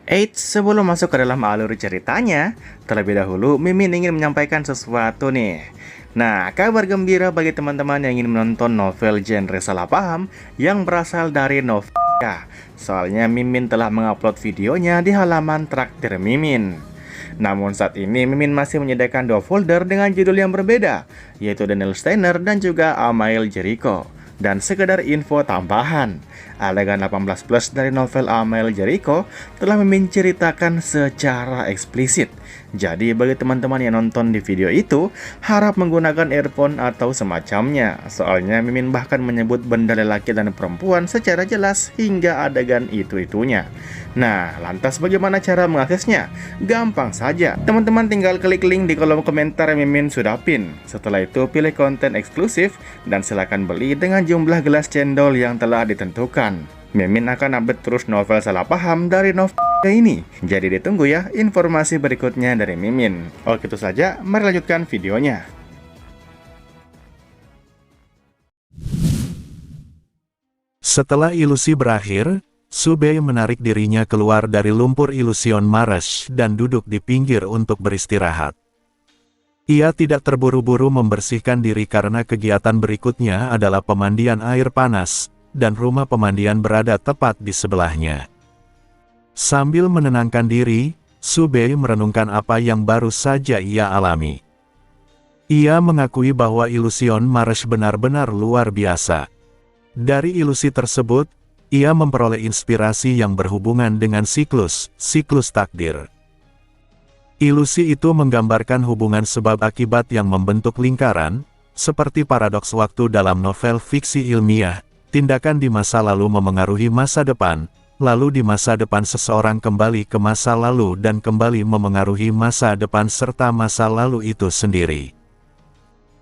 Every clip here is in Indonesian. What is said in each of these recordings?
Eits, sebelum masuk ke dalam alur ceritanya, terlebih dahulu Mimin ingin menyampaikan sesuatu nih. Nah, kabar gembira bagi teman-teman yang ingin menonton novel genre salah paham yang berasal dari Novika. Soalnya Mimin telah mengupload videonya di halaman Traktir Mimin. Namun saat ini Mimin masih menyediakan dua folder dengan judul yang berbeda, yaitu Daniel Steiner dan juga Amael Jericho. Dan sekedar info tambahan, adegan 18 plus dari novel Amael Jericho telah Mimin ceritakan secara eksplisit. Jadi bagi teman-teman yang nonton di video itu, harap menggunakan earphone atau semacamnya. Soalnya Mimin bahkan menyebut benda lelaki dan perempuan secara jelas hingga adegan itu-itunya. Nah, lantas bagaimana cara mengaksesnya? Gampang saja, teman-teman tinggal klik link di kolom komentar yang Mimin sudah pin. Setelah itu pilih konten eksklusif dan silakan beli dengan jumlah gelas cendol yang telah ditentukan. Mimin akan update terus novel salah paham dari novel ini. Jadi ditunggu ya informasi berikutnya dari Mimin. Oke, itu saja, mari lanjutkan videonya. Setelah ilusi berakhir, Subei menarik dirinya keluar dari lumpur ilusion Marash dan duduk di pinggir untuk beristirahat. Ia tidak terburu-buru membersihkan diri karena kegiatan berikutnya adalah pemandian air panas, dan rumah pemandian berada tepat di sebelahnya. Sambil menenangkan diri, Subei merenungkan apa yang baru saja ia alami. Ia mengakui bahwa ilusion Marash benar-benar luar biasa. Dari ilusi tersebut, ia memperoleh inspirasi yang berhubungan dengan siklus takdir. Ilusi itu menggambarkan hubungan sebab akibat yang membentuk lingkaran, seperti paradoks waktu dalam novel fiksi ilmiah, tindakan di masa lalu memengaruhi masa depan, lalu di masa depan seseorang kembali ke masa lalu dan kembali memengaruhi masa depan serta masa lalu itu sendiri.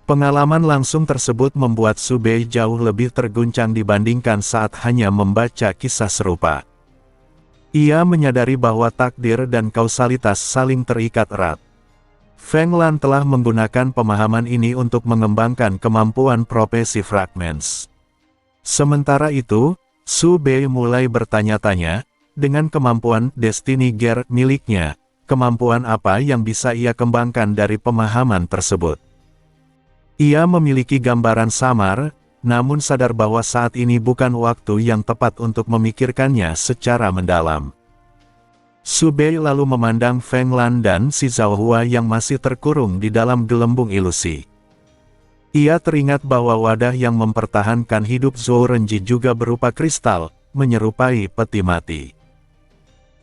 Pengalaman langsung tersebut membuat Subei jauh lebih terguncang dibandingkan saat hanya membaca kisah serupa. Ia menyadari bahwa takdir dan kausalitas saling terikat erat. Feng Lan telah menggunakan pemahaman ini untuk mengembangkan kemampuan profesi fragments. Sementara itu, Subei mulai bertanya-tanya, dengan kemampuan Destiny Gear miliknya, kemampuan apa yang bisa ia kembangkan dari pemahaman tersebut. Ia memiliki gambaran samar, namun sadar bahwa saat ini bukan waktu yang tepat untuk memikirkannya secara mendalam. Subei lalu memandang Feng Lan dan si Zhao Hua yang masih terkurung di dalam gelembung ilusi. Ia teringat bahwa wadah yang mempertahankan hidup Zhou Renji juga berupa kristal, menyerupai peti mati.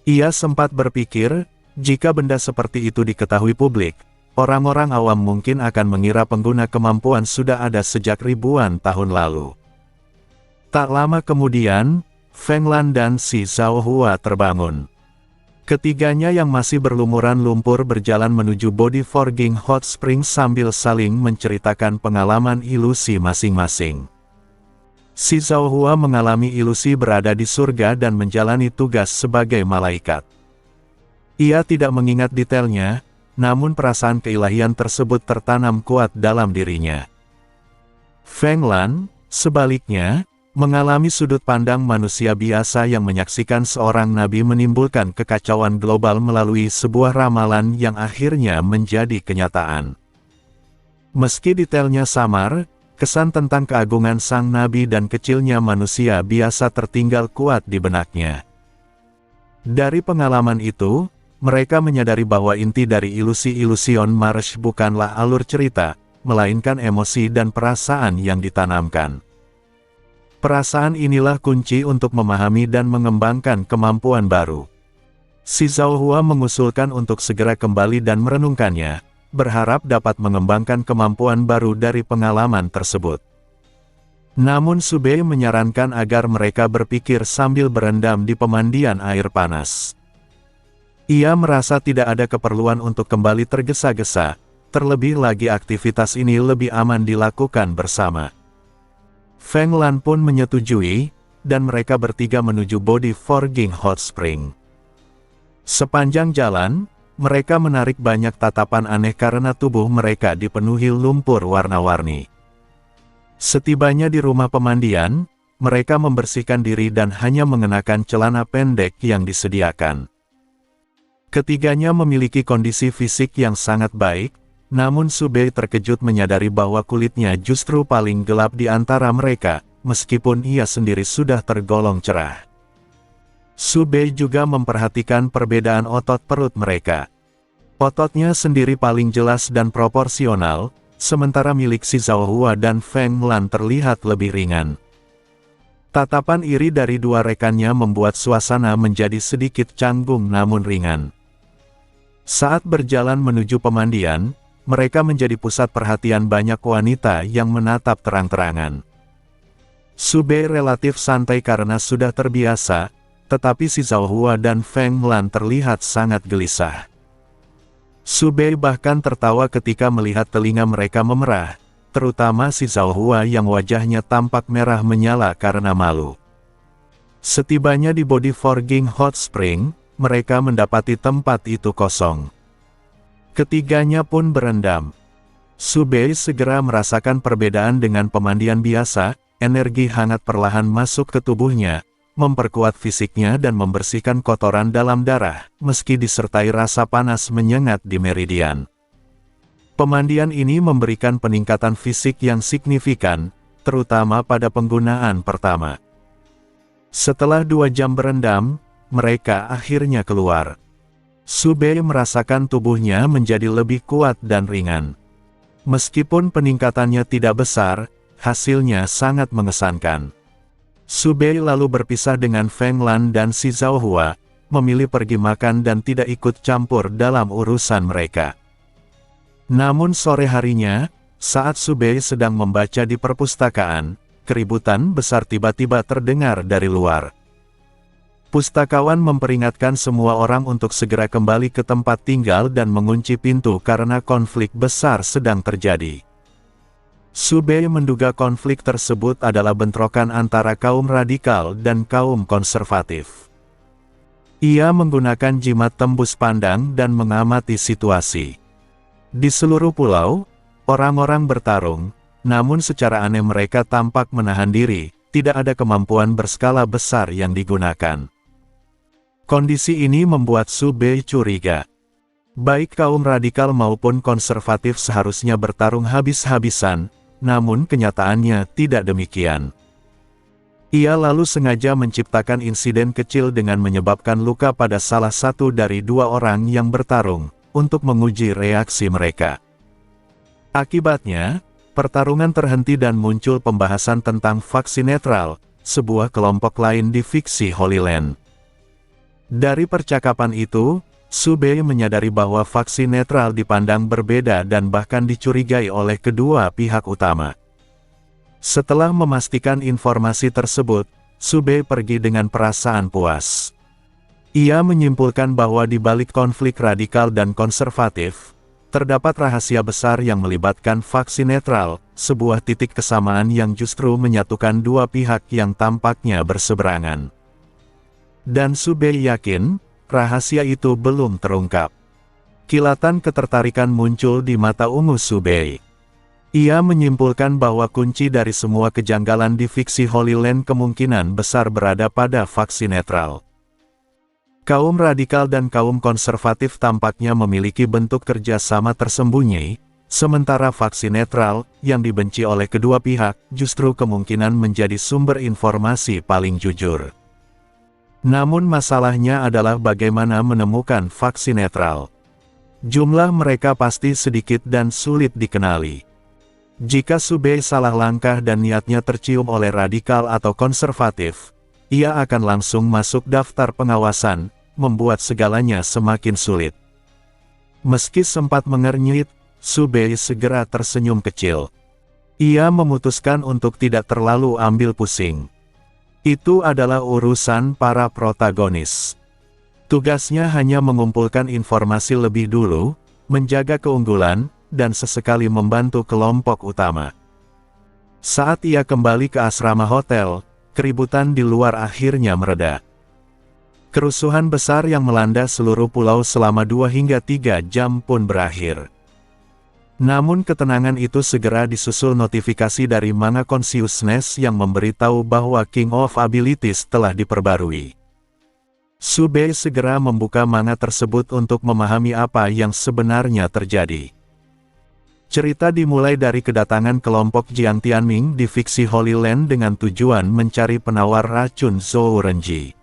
Ia sempat berpikir, jika benda seperti itu diketahui publik, orang-orang awam mungkin akan mengira pengguna kemampuan sudah ada sejak ribuan tahun lalu. Tak lama kemudian, Feng Lan dan si Zhao Hua terbangun. Ketiganya yang masih berlumuran lumpur berjalan menuju Body Forging Hot Spring sambil saling menceritakan pengalaman ilusi masing-masing. Si Zhao Hua mengalami ilusi berada di surga dan menjalani tugas sebagai malaikat. Ia tidak mengingat detailnya, namun perasaan keilahian tersebut tertanam kuat dalam dirinya. Feng Lan, sebaliknya, mengalami sudut pandang manusia biasa yang menyaksikan seorang nabi menimbulkan kekacauan global melalui sebuah ramalan yang akhirnya menjadi kenyataan. Meski detailnya samar, kesan tentang keagungan sang nabi dan kecilnya manusia biasa tertinggal kuat di benaknya. Dari pengalaman itu, mereka menyadari bahwa inti dari ilusi-ilusion Marash bukanlah alur cerita, melainkan emosi dan perasaan yang ditanamkan. Perasaan inilah kunci untuk memahami dan mengembangkan kemampuan baru. Si Zhao Hua mengusulkan untuk segera kembali dan merenungkannya, berharap dapat mengembangkan kemampuan baru dari pengalaman tersebut. Namun Subei menyarankan agar mereka berpikir sambil berendam di pemandian air panas. Ia merasa tidak ada keperluan untuk kembali tergesa-gesa, terlebih lagi aktivitas ini lebih aman dilakukan bersama. Feng Lan pun menyetujui, dan mereka bertiga menuju Body Forging Hot Spring. Sepanjang jalan, mereka menarik banyak tatapan aneh karena tubuh mereka dipenuhi lumpur warna-warni. Setibanya di rumah pemandian, mereka membersihkan diri dan hanya mengenakan celana pendek yang disediakan. Ketiganya memiliki kondisi fisik yang sangat baik, namun Subei terkejut menyadari bahwa kulitnya justru paling gelap di antara mereka, meskipun ia sendiri sudah tergolong cerah. Subei juga memperhatikan perbedaan otot perut mereka. Ototnya sendiri paling jelas dan proporsional, sementara milik si Zhaohua dan Feng Lan terlihat lebih ringan. Tatapan iri dari dua rekannya membuat suasana menjadi sedikit canggung namun ringan. Saat berjalan menuju pemandian, mereka menjadi pusat perhatian banyak wanita yang menatap terang-terangan. Subei relatif santai karena sudah terbiasa, tetapi si Zhaohua dan Feng Lan terlihat sangat gelisah. Subei bahkan tertawa ketika melihat telinga mereka memerah, terutama si Zhaohua yang wajahnya tampak merah menyala karena malu. Setibanya di Body Forging Hot Spring, mereka mendapati tempat itu kosong. Ketiganya pun berendam. Subei segera merasakan perbedaan dengan pemandian biasa, energi hangat perlahan masuk ke tubuhnya, memperkuat fisiknya dan membersihkan kotoran dalam darah, meski disertai rasa panas menyengat di meridian. Pemandian ini memberikan peningkatan fisik yang signifikan, terutama pada penggunaan pertama. Setelah 2 jam berendam, mereka akhirnya keluar. Subei merasakan tubuhnya menjadi lebih kuat dan ringan. Meskipun peningkatannya tidak besar, hasilnya sangat mengesankan. Subei lalu berpisah dengan Feng Lan dan si Zhaohua, memilih pergi makan dan tidak ikut campur dalam urusan mereka. Namun sore harinya, saat Subei sedang membaca di perpustakaan, keributan besar tiba-tiba terdengar dari luar. Pustakawan memperingatkan semua orang untuk segera kembali ke tempat tinggal dan mengunci pintu karena konflik besar sedang terjadi. Subei menduga konflik tersebut adalah bentrokan antara kaum radikal dan kaum konservatif. Ia menggunakan jimat tembus pandang dan mengamati situasi. Di seluruh pulau, orang-orang bertarung, namun secara aneh mereka tampak menahan diri, tidak ada kemampuan berskala besar yang digunakan. Kondisi ini membuat Subei curiga. Baik kaum radikal maupun konservatif seharusnya bertarung habis-habisan, namun kenyataannya tidak demikian. Ia lalu sengaja menciptakan insiden kecil dengan menyebabkan luka pada salah satu dari 2 orang yang bertarung, untuk menguji reaksi mereka. Akibatnya, pertarungan terhenti dan muncul pembahasan tentang faksi netral, sebuah kelompok lain di fiksi Holy Land. Dari percakapan itu, Subei menyadari bahwa faksi netral dipandang berbeda dan bahkan dicurigai oleh kedua pihak utama. Setelah memastikan informasi tersebut, Subei pergi dengan perasaan puas. Ia menyimpulkan bahwa di balik konflik radikal dan konservatif, terdapat rahasia besar yang melibatkan faksi netral, sebuah titik kesamaan yang justru menyatukan dua pihak yang tampaknya berseberangan. Dan Subei yakin, rahasia itu belum terungkap. Kilatan ketertarikan muncul di mata ungu Subei. Ia menyimpulkan bahwa kunci dari semua kejanggalan di fiksi Holy Land kemungkinan besar berada pada faksi netral. Kaum radikal dan kaum konservatif tampaknya memiliki bentuk kerjasama tersembunyi, sementara faksi netral, yang dibenci oleh kedua pihak, justru kemungkinan menjadi sumber informasi paling jujur. Namun masalahnya adalah bagaimana menemukan faksi netral. Jumlah mereka pasti sedikit dan sulit dikenali. Jika Subei salah langkah dan niatnya tercium oleh radikal atau konservatif, ia akan langsung masuk daftar pengawasan, membuat segalanya semakin sulit. Meski sempat mengernyit, Subei segera tersenyum kecil. Ia memutuskan untuk tidak terlalu ambil pusing. Itu adalah urusan para protagonis. Tugasnya hanya mengumpulkan informasi lebih dulu, menjaga keunggulan, dan sesekali membantu kelompok utama. Saat ia kembali ke asrama hotel, keributan di luar akhirnya mereda. Kerusuhan besar yang melanda seluruh pulau selama 2 hingga 3 jam pun berakhir. Namun ketenangan itu segera disusul notifikasi dari Manga Consciousness yang memberitahu bahwa King of Abilities telah diperbarui. Subei segera membuka manga tersebut untuk memahami apa yang sebenarnya terjadi. Cerita dimulai dari kedatangan kelompok Jiang Tianming di fiksi Holy Land dengan tujuan mencari penawar racun Zhou Renji.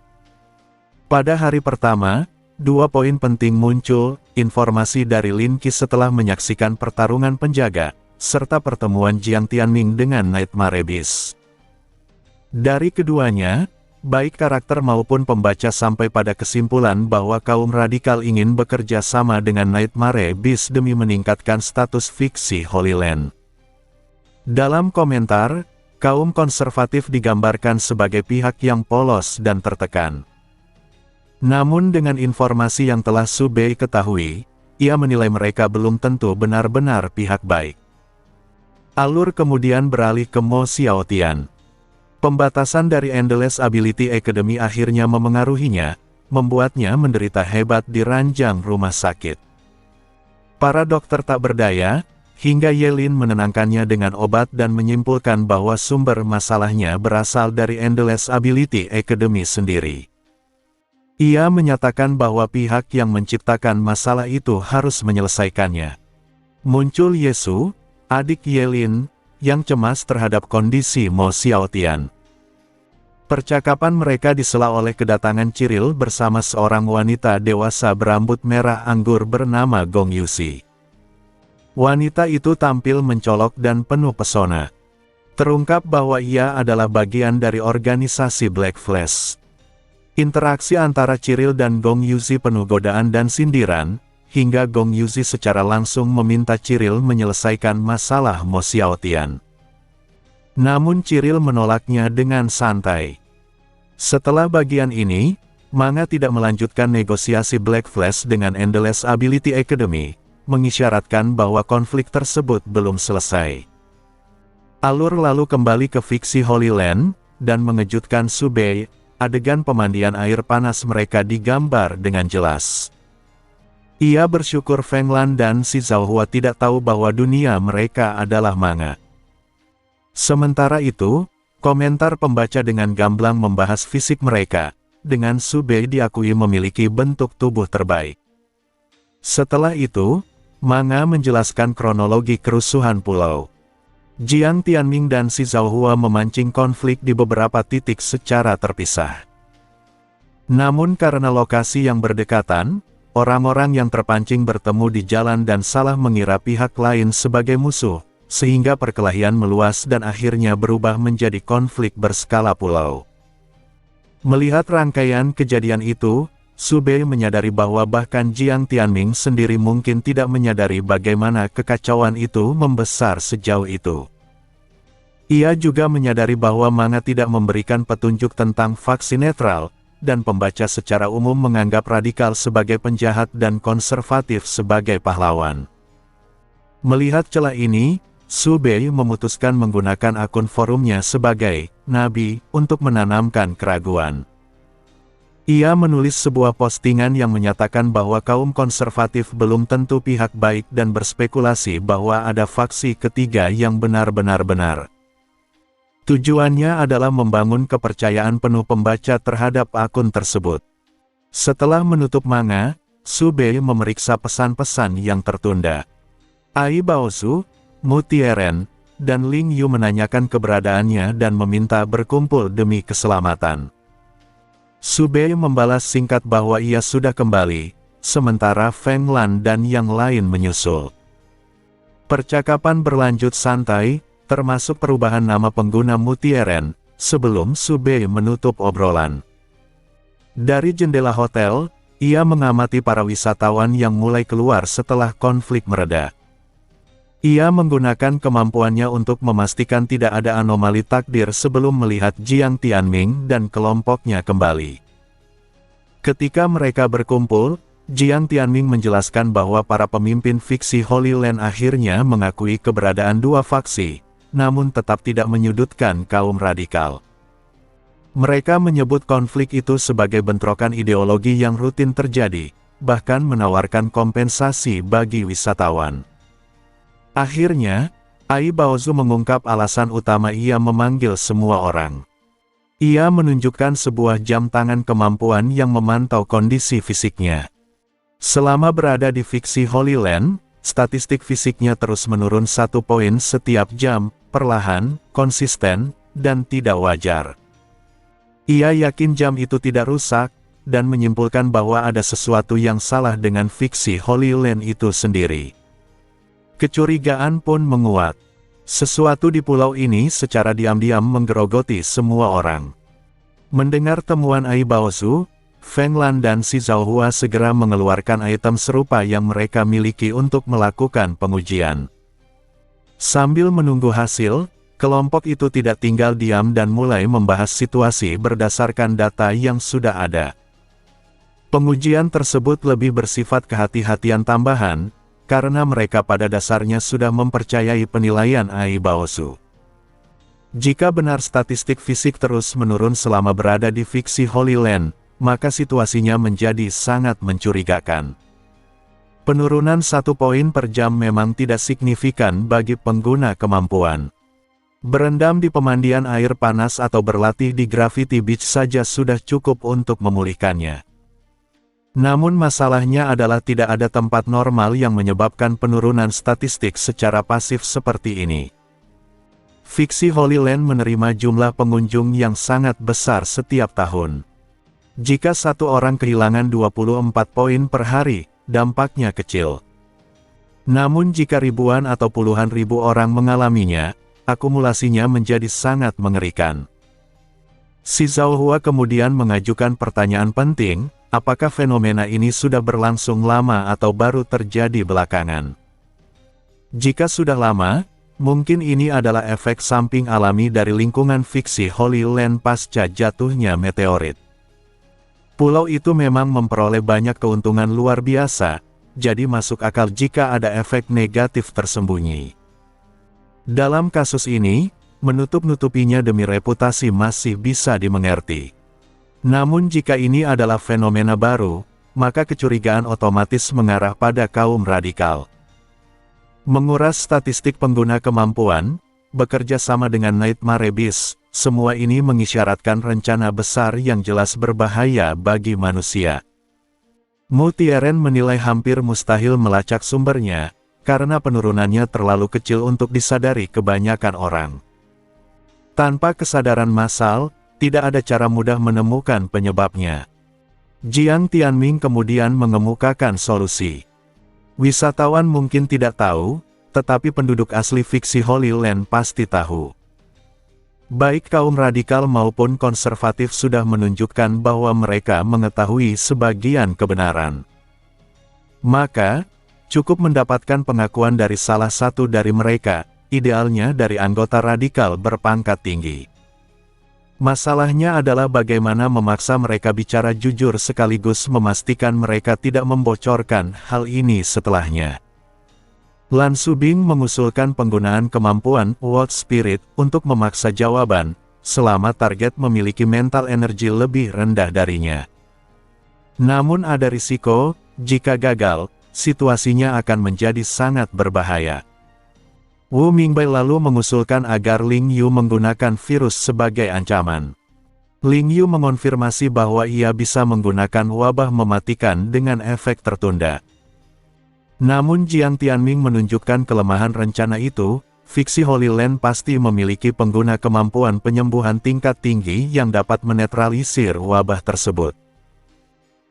Pada hari pertama, 2 poin penting muncul, informasi dari Lin Qi setelah menyaksikan pertarungan penjaga, serta pertemuan Jiang Tianming dengan Nightmare Beast. Dari keduanya, baik karakter maupun pembaca sampai pada kesimpulan bahwa kaum radikal ingin bekerja sama dengan Nightmare Beast demi meningkatkan status fiksi Holy Land. Dalam komentar, kaum konservatif digambarkan sebagai pihak yang polos dan tertekan. Namun dengan informasi yang telah Subei ketahui, ia menilai mereka belum tentu benar-benar pihak baik. Alur kemudian beralih ke Mo Xiaotian. Pembatasan dari Endless Ability Academy akhirnya memengaruhinya, membuatnya menderita hebat di ranjang rumah sakit. Para dokter tak berdaya, hingga Yelin menenangkannya dengan obat dan menyimpulkan bahwa sumber masalahnya berasal dari Endless Ability Academy sendiri. Ia menyatakan bahwa pihak yang menciptakan masalah itu harus menyelesaikannya. Muncul Yesu, adik Yelin, yang cemas terhadap kondisi Mo Xiaotian. Percakapan mereka disela oleh kedatangan Ciril bersama seorang wanita dewasa berambut merah anggur bernama Gong Yuxi. Wanita itu tampil mencolok dan penuh pesona. Terungkap bahwa ia adalah bagian dari organisasi Black Flash. Interaksi antara Ciril dan Gong Yuxi penuh godaan dan sindiran, hingga Gong Yuxi secara langsung meminta Ciril menyelesaikan masalah Mo Xiaotian. Namun Ciril menolaknya dengan santai. Setelah bagian ini, manga tidak melanjutkan negosiasi Black Flash dengan Endless Ability Academy, mengisyaratkan bahwa konflik tersebut belum selesai. Alur lalu kembali ke fiksi Holy Land, dan mengejutkan Subei, adegan pemandian air panas mereka digambar dengan jelas. Ia bersyukur Feng Lan dan si Zhaohua tidak tahu bahwa dunia mereka adalah manga. Sementara itu, komentar pembaca dengan gamblang membahas fisik mereka, dengan Subei diakui memiliki bentuk tubuh terbaik. Setelah itu, manga menjelaskan kronologi kerusuhan pulau. Jiang Tianming dan si Zhaohua memancing konflik di beberapa titik secara terpisah. Namun karena lokasi yang berdekatan, orang-orang yang terpancing bertemu di jalan dan salah mengira pihak lain sebagai musuh, sehingga perkelahian meluas dan akhirnya berubah menjadi konflik berskala pulau. Melihat rangkaian kejadian itu, Subei menyadari bahwa bahkan Jiang Tianming sendiri mungkin tidak menyadari bagaimana kekacauan itu membesar sejauh itu. Ia juga menyadari bahwa manga tidak memberikan petunjuk tentang faksi netral, dan pembaca secara umum menganggap radikal sebagai penjahat dan konservatif sebagai pahlawan. Melihat celah ini, Subei memutuskan menggunakan akun forumnya sebagai nabi untuk menanamkan keraguan. Ia menulis sebuah postingan yang menyatakan bahwa kaum konservatif belum tentu pihak baik dan berspekulasi bahwa ada faksi ketiga yang benar-benar benar. Tujuannya adalah membangun kepercayaan penuh pembaca terhadap akun tersebut. Setelah menutup manga, Subei memeriksa pesan-pesan yang tertunda. Ai Baozu, Mu Tieren, dan Ling Yu menanyakan keberadaannya dan meminta berkumpul demi keselamatan. Subei membalas singkat bahwa ia sudah kembali, sementara Feng Lan dan yang lain menyusul. Percakapan berlanjut santai, termasuk perubahan nama pengguna Mu Tieren, sebelum Subei menutup obrolan. Dari jendela hotel, ia mengamati para wisatawan yang mulai keluar setelah konflik mereda. Ia menggunakan kemampuannya untuk memastikan tidak ada anomali takdir sebelum melihat Jiang Tianming dan kelompoknya kembali. Ketika mereka berkumpul, Jiang Tianming menjelaskan bahwa para pemimpin fiksi Holy Land akhirnya mengakui keberadaan dua faksi, namun tetap tidak menyudutkan kaum radikal. Mereka menyebut konflik itu sebagai bentrokan ideologi yang rutin terjadi, bahkan menawarkan kompensasi bagi wisatawan. Akhirnya, Ai Baozu mengungkap alasan utama ia memanggil semua orang. Ia menunjukkan sebuah jam tangan kemampuan yang memantau kondisi fisiknya. Selama berada di fiksi Holy Land, statistik fisiknya terus menurun 1 poin setiap jam, perlahan, konsisten, dan tidak wajar. Ia yakin jam itu tidak rusak, dan menyimpulkan bahwa ada sesuatu yang salah dengan fiksi Holy Land itu sendiri. Kecurigaan pun menguat. Sesuatu di pulau ini secara diam-diam menggerogoti semua orang. Mendengar temuan Ai Baozu, Feng Lan dan Si Zhaohua segera mengeluarkan item serupa yang mereka miliki untuk melakukan pengujian. Sambil menunggu hasil, kelompok itu tidak tinggal diam dan mulai membahas situasi berdasarkan data yang sudah ada. Pengujian tersebut lebih bersifat kehati-hatian tambahan, karena mereka pada dasarnya sudah mempercayai penilaian Ai Baozu. Jika benar statistik fisik terus menurun selama berada di fiksi Holy Land, maka situasinya menjadi sangat mencurigakan. Penurunan 1 poin per jam memang tidak signifikan bagi pengguna kemampuan. Berendam di pemandian air panas atau berlatih di Gravity Beach saja sudah cukup untuk memulihkannya. Namun masalahnya adalah tidak ada tempat normal yang menyebabkan penurunan statistik secara pasif seperti ini. Fiksi Holy Land menerima jumlah pengunjung yang sangat besar setiap tahun. Jika satu orang kehilangan 24 poin per hari, dampaknya kecil. Namun jika ribuan atau puluhan ribu orang mengalaminya, akumulasinya menjadi sangat mengerikan. Si Zhaohua kemudian mengajukan pertanyaan penting, apakah fenomena ini sudah berlangsung lama atau baru terjadi belakangan? Jika sudah lama, mungkin ini adalah efek samping alami dari lingkungan fiksi Holy Land pasca jatuhnya meteorit. Pulau itu memang memperoleh banyak keuntungan luar biasa, jadi masuk akal jika ada efek negatif tersembunyi. Dalam kasus ini, menutup-nutupinya demi reputasi masih bisa dimengerti. Namun jika ini adalah fenomena baru, maka kecurigaan otomatis mengarah pada kaum radikal. Menguras statistik pengguna kemampuan, bekerja sama dengan Nightmare Beast, semua ini mengisyaratkan rencana besar yang jelas berbahaya bagi manusia. Mu Tieren menilai hampir mustahil melacak sumbernya, karena penurunannya terlalu kecil untuk disadari kebanyakan orang. Tanpa kesadaran massal, tidak ada cara mudah menemukan penyebabnya. Jiang Tianming kemudian mengemukakan solusi. Wisatawan mungkin tidak tahu, tetapi penduduk asli fiksi Holy Land pasti tahu. Baik kaum radikal maupun konservatif sudah menunjukkan bahwa mereka mengetahui sebagian kebenaran. Maka, cukup mendapatkan pengakuan dari salah satu dari mereka, idealnya dari anggota radikal berpangkat tinggi. Masalahnya adalah bagaimana memaksa mereka bicara jujur sekaligus memastikan mereka tidak membocorkan hal ini setelahnya. Lan Subing mengusulkan penggunaan kemampuan World Spirit untuk memaksa jawaban, selama target memiliki mental energi lebih rendah darinya. Namun ada risiko, jika gagal, situasinya akan menjadi sangat berbahaya. Wu Mingbai lalu mengusulkan agar Ling Yu menggunakan virus sebagai ancaman. Ling Yu mengonfirmasi bahwa ia bisa menggunakan wabah mematikan dengan efek tertunda. Namun Jiang Tianming menunjukkan kelemahan rencana itu, fiksi Holy Land pasti memiliki pengguna kemampuan penyembuhan tingkat tinggi yang dapat menetralisir wabah tersebut.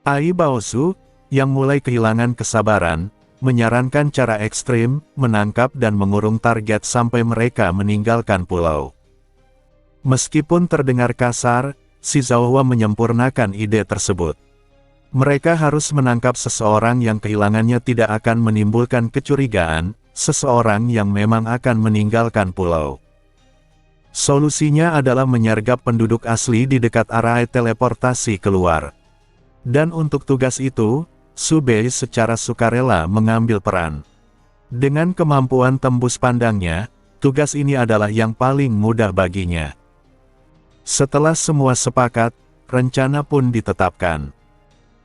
Ai Baozu, yang mulai kehilangan kesabaran, menyarankan cara ekstrim, menangkap dan mengurung target sampai mereka meninggalkan pulau. Meskipun terdengar kasar, Si Zhaohua menyempurnakan ide tersebut. Mereka harus menangkap seseorang yang kehilangannya tidak akan menimbulkan kecurigaan, seseorang yang memang akan meninggalkan pulau. Solusinya adalah menyergap penduduk asli di dekat area teleportasi keluar. Dan untuk tugas itu, Su Bei secara sukarela mengambil peran. Dengan kemampuan tembus pandangnya, tugas ini adalah yang paling mudah baginya. Setelah semua sepakat, rencana pun ditetapkan.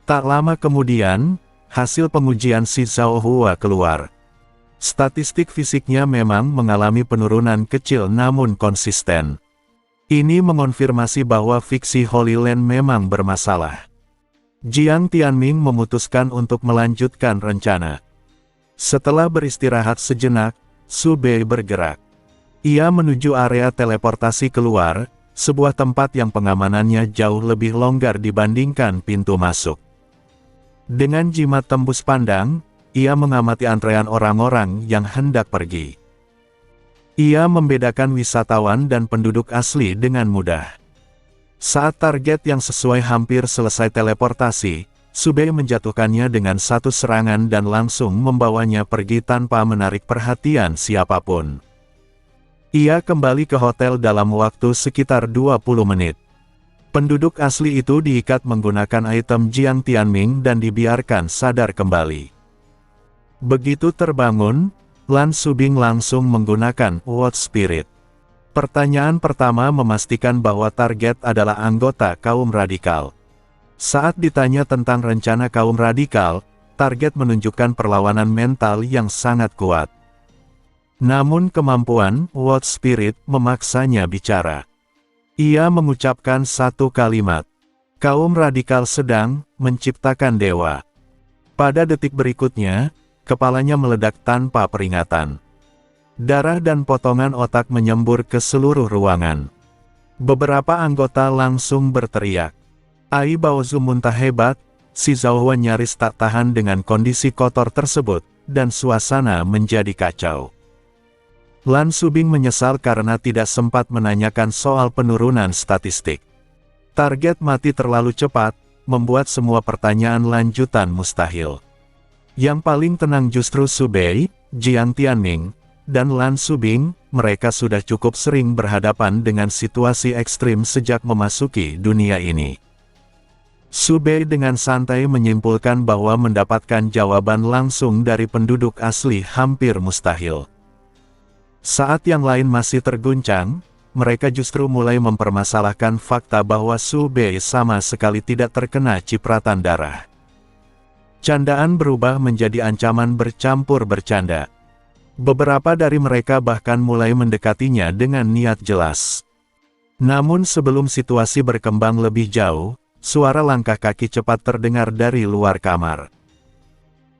Tak lama kemudian, hasil pengujian Si Zhaohua keluar. Statistik fisiknya memang mengalami penurunan kecil namun konsisten. Ini mengonfirmasi bahwa fiksi Holy Land memang bermasalah. Jiang Tianming memutuskan untuk melanjutkan rencana. Setelah beristirahat sejenak, Su Bei bergerak. Ia menuju area teleportasi keluar, sebuah tempat yang pengamanannya jauh lebih longgar dibandingkan pintu masuk. Dengan jimat tembus pandang, ia mengamati antrean orang-orang yang hendak pergi. Ia membedakan wisatawan dan penduduk asli dengan mudah. Saat target yang sesuai hampir selesai teleportasi, Su Bei menjatuhkannya dengan satu serangan dan langsung membawanya pergi tanpa menarik perhatian siapapun. Ia kembali ke hotel dalam waktu sekitar 20 menit. Penduduk asli itu diikat menggunakan item Jiang Tianming dan dibiarkan sadar kembali. Begitu terbangun, Lan Subing langsung menggunakan What Spirit. Pertanyaan pertama memastikan bahwa target adalah anggota kaum radikal. Saat ditanya tentang rencana kaum radikal, target menunjukkan perlawanan mental yang sangat kuat. Namun kemampuan What Spirit memaksanya bicara. Ia mengucapkan satu kalimat. Kaum radikal sedang menciptakan dewa. Pada detik berikutnya, kepalanya meledak tanpa peringatan. Darah dan potongan otak menyembur ke seluruh ruangan. Beberapa anggota langsung berteriak. Ai Baozu muntah hebat, si Zhao nyaris tak tahan dengan kondisi kotor tersebut, dan suasana menjadi kacau. Lan Subing menyesal karena tidak sempat menanyakan soal penurunan statistik. Target mati terlalu cepat, membuat semua pertanyaan lanjutan mustahil. Yang paling tenang justru Su Bei, Jiang Tianming, dan Lan Subing. Mereka sudah cukup sering berhadapan dengan situasi ekstrim sejak memasuki dunia ini. Su Bei dengan santai menyimpulkan bahwa mendapatkan jawaban langsung dari penduduk asli hampir mustahil. Saat yang lain masih terguncang, mereka justru mulai mempermasalahkan fakta bahwa Su Bei sama sekali tidak terkena cipratan darah. Candaan berubah menjadi ancaman bercampur bercanda. Beberapa dari mereka bahkan mulai mendekatinya dengan niat jelas. Namun sebelum situasi berkembang lebih jauh, suara langkah kaki cepat terdengar dari luar kamar.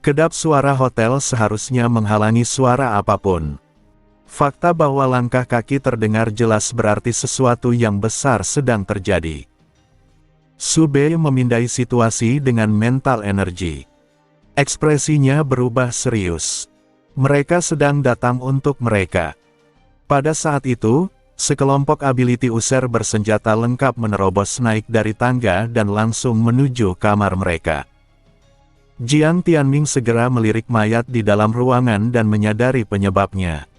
Kedap suara hotel seharusnya menghalangi suara apapun. Fakta bahwa langkah kaki terdengar jelas berarti sesuatu yang besar sedang terjadi. Su Bei memindai situasi dengan mental energi. Ekspresinya berubah serius. Mereka sedang datang untuk mereka. Pada saat itu, sekelompok ability user bersenjata lengkap menerobos naik dari tangga dan langsung menuju kamar mereka. Jiang Tianming segera melirik mayat di dalam ruangan dan menyadari penyebabnya.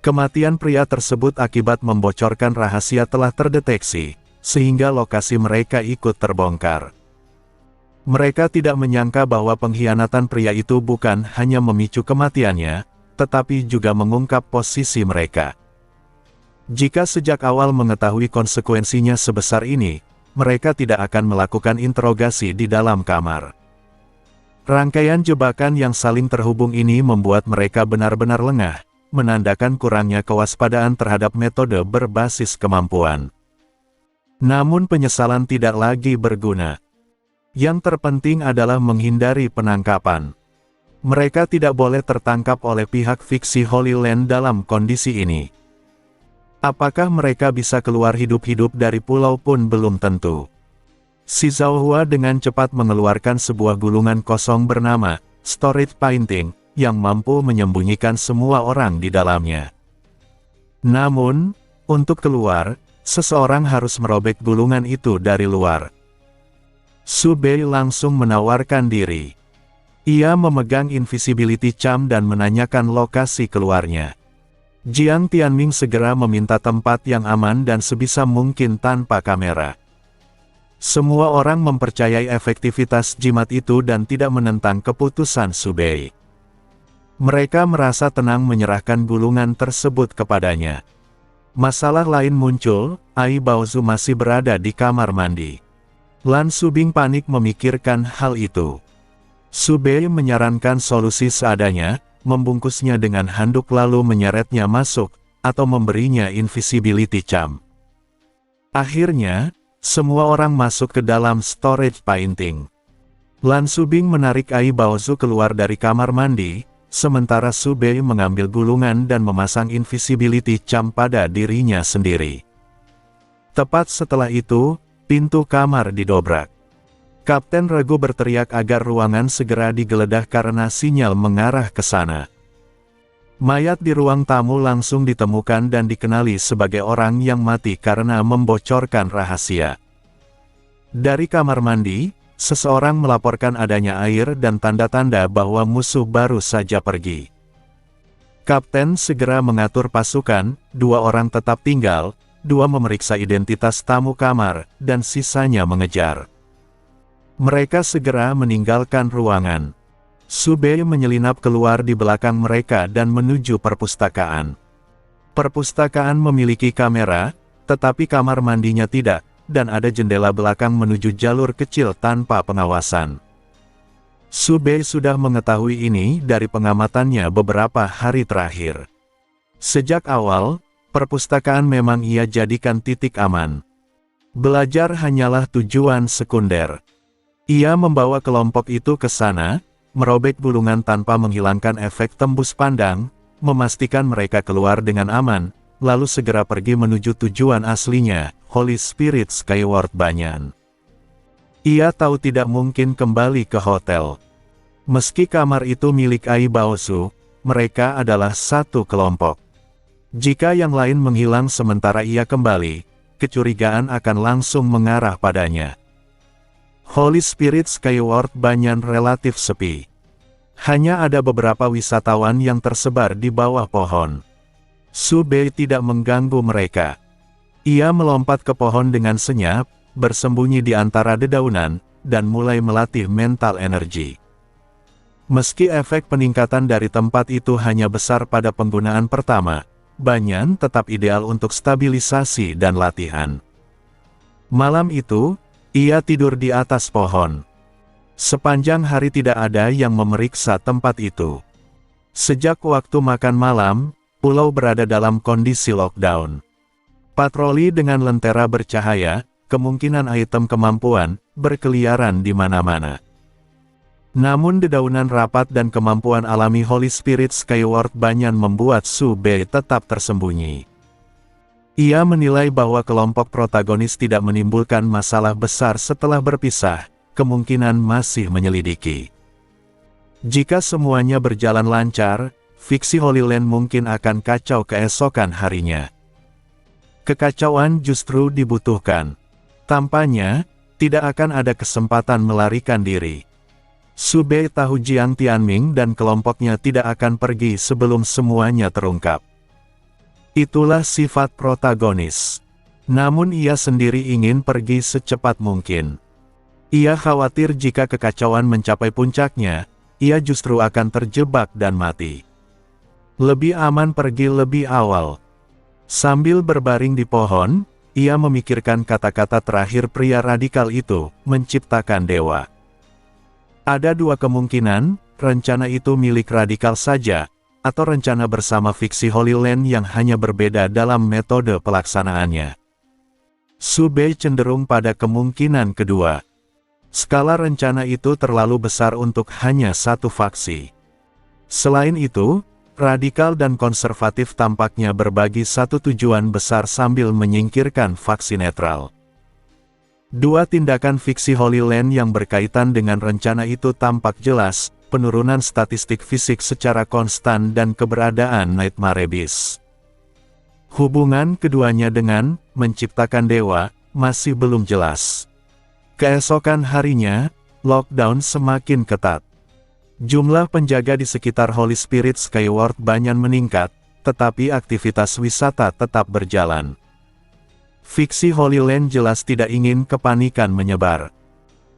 Kematian pria tersebut akibat membocorkan rahasia telah terdeteksi, sehingga lokasi mereka ikut terbongkar. Mereka tidak menyangka bahwa pengkhianatan pria itu bukan hanya memicu kematiannya, tetapi juga mengungkap posisi mereka. Jika sejak awal mengetahui konsekuensinya sebesar ini, mereka tidak akan melakukan interogasi di dalam kamar. Rangkaian jebakan yang saling terhubung ini membuat mereka benar-benar lengah, menandakan kurangnya kewaspadaan terhadap metode berbasis kemampuan. Namun penyesalan tidak lagi berguna. Yang terpenting adalah menghindari penangkapan. Mereka tidak boleh tertangkap oleh pihak fiksi Holy Land dalam kondisi ini. Apakah mereka bisa keluar hidup-hidup dari pulau pun belum tentu. Si Zhao Hua dengan cepat mengeluarkan sebuah gulungan kosong bernama Storage Painting, yang mampu menyembunyikan semua orang di dalamnya. Namun, untuk keluar, seseorang harus merobek gulungan itu dari luar. Su Bei langsung menawarkan diri. Ia memegang invisibility charm dan menanyakan lokasi keluarnya. Jiang Tianming segera meminta tempat yang aman dan sebisa mungkin tanpa kamera. Semua orang mempercayai efektivitas jimat itu dan tidak menentang keputusan Su Bei. Mereka merasa tenang menyerahkan gulungan tersebut kepadanya. Masalah lain muncul, Ai Baozu masih berada di kamar mandi. Lan Subing panik memikirkan hal itu. Su Bei menyarankan solusi seadanya, membungkusnya dengan handuk lalu menyeretnya masuk, atau memberinya invisibility charm. Akhirnya, semua orang masuk ke dalam storage painting. Lan Subing menarik Ai Baozu keluar dari kamar mandi, sementara Subei mengambil gulungan dan memasang invisibility charm pada dirinya sendiri. Tepat setelah itu, pintu kamar didobrak. Kapten Regu berteriak agar ruangan segera digeledah karena sinyal mengarah ke sana. Mayat di ruang tamu langsung ditemukan dan dikenali sebagai orang yang mati karena membocorkan rahasia. Dari kamar mandi, seseorang melaporkan adanya air dan tanda-tanda bahwa musuh baru saja pergi. Kapten segera mengatur pasukan, 2 orang tetap tinggal, 2 memeriksa identitas tamu kamar, dan sisanya mengejar. Mereka segera meninggalkan ruangan. Subei menyelinap keluar di belakang mereka dan menuju perpustakaan. Perpustakaan memiliki kamera, tetapi kamar mandinya tidak, dan ada jendela belakang menuju jalur kecil tanpa pengawasan. Subei sudah mengetahui ini dari pengamatannya beberapa hari terakhir. Sejak awal, perpustakaan memang ia jadikan titik aman. Belajar hanyalah tujuan sekunder. Ia membawa kelompok itu ke sana, merobek gulungan tanpa menghilangkan efek tembus pandang, memastikan mereka keluar dengan aman, lalu segera pergi menuju tujuan aslinya, Holy Spirit Skyward Banyan. Ia tahu tidak mungkin kembali ke hotel. Meski kamar itu milik Ai Baozu, mereka adalah satu kelompok. Jika yang lain menghilang sementara ia kembali, kecurigaan akan langsung mengarah padanya. Holy Spirit Skyward Banyan relatif sepi. Hanya ada beberapa wisatawan yang tersebar di bawah pohon. Subei tidak mengganggu mereka. Ia melompat ke pohon dengan senyap, bersembunyi di antara dedaunan, dan mulai melatih mental energi. Meski efek peningkatan dari tempat itu hanya besar pada penggunaan pertama, Banyan tetap ideal untuk stabilisasi dan latihan. Malam itu, ia tidur di atas pohon. Sepanjang hari tidak ada yang memeriksa tempat itu. Sejak waktu makan malam, pulau berada dalam kondisi lockdown. Patroli dengan lentera bercahaya, kemungkinan item kemampuan, berkeliaran di mana-mana. Namun dedaunan rapat dan kemampuan alami Holy Spirit Skyward Banyan membuat Subei tetap tersembunyi. Ia menilai bahwa kelompok protagonis tidak menimbulkan masalah besar setelah berpisah, kemungkinan masih menyelidiki. Jika semuanya berjalan lancar, fiksi Holy Land mungkin akan kacau keesokan harinya. Kekacauan justru dibutuhkan. Tampaknya, tidak akan ada kesempatan melarikan diri. Subei tahu Jiang Tianming dan kelompoknya tidak akan pergi sebelum semuanya terungkap. Itulah sifat protagonis. Namun ia sendiri ingin pergi secepat mungkin. Ia khawatir jika kekacauan mencapai puncaknya, ia justru akan terjebak dan mati. Lebih aman pergi lebih awal. Sambil berbaring di pohon, ia memikirkan kata-kata terakhir pria radikal itu, menciptakan dewa. Ada 2 kemungkinan, rencana itu milik radikal saja, atau rencana bersama fiksi Holy Land yang hanya berbeda dalam metode pelaksanaannya. Subei cenderung pada kemungkinan kedua. Skala rencana itu terlalu besar untuk hanya satu faksi. Selain itu, radikal dan konservatif tampaknya berbagi satu tujuan besar sambil menyingkirkan faksi netral. 2 tindakan fiksi Holy Land yang berkaitan dengan rencana itu tampak jelas, penurunan statistik fisik secara konstan dan keberadaan Nightmare Beast. Hubungan keduanya dengan menciptakan dewa masih belum jelas. Keesokan harinya, lockdown semakin ketat. Jumlah penjaga di sekitar Holy Spirit Skyward Banyan meningkat, tetapi aktivitas wisata tetap berjalan. Fiksi Holy Land jelas tidak ingin kepanikan menyebar.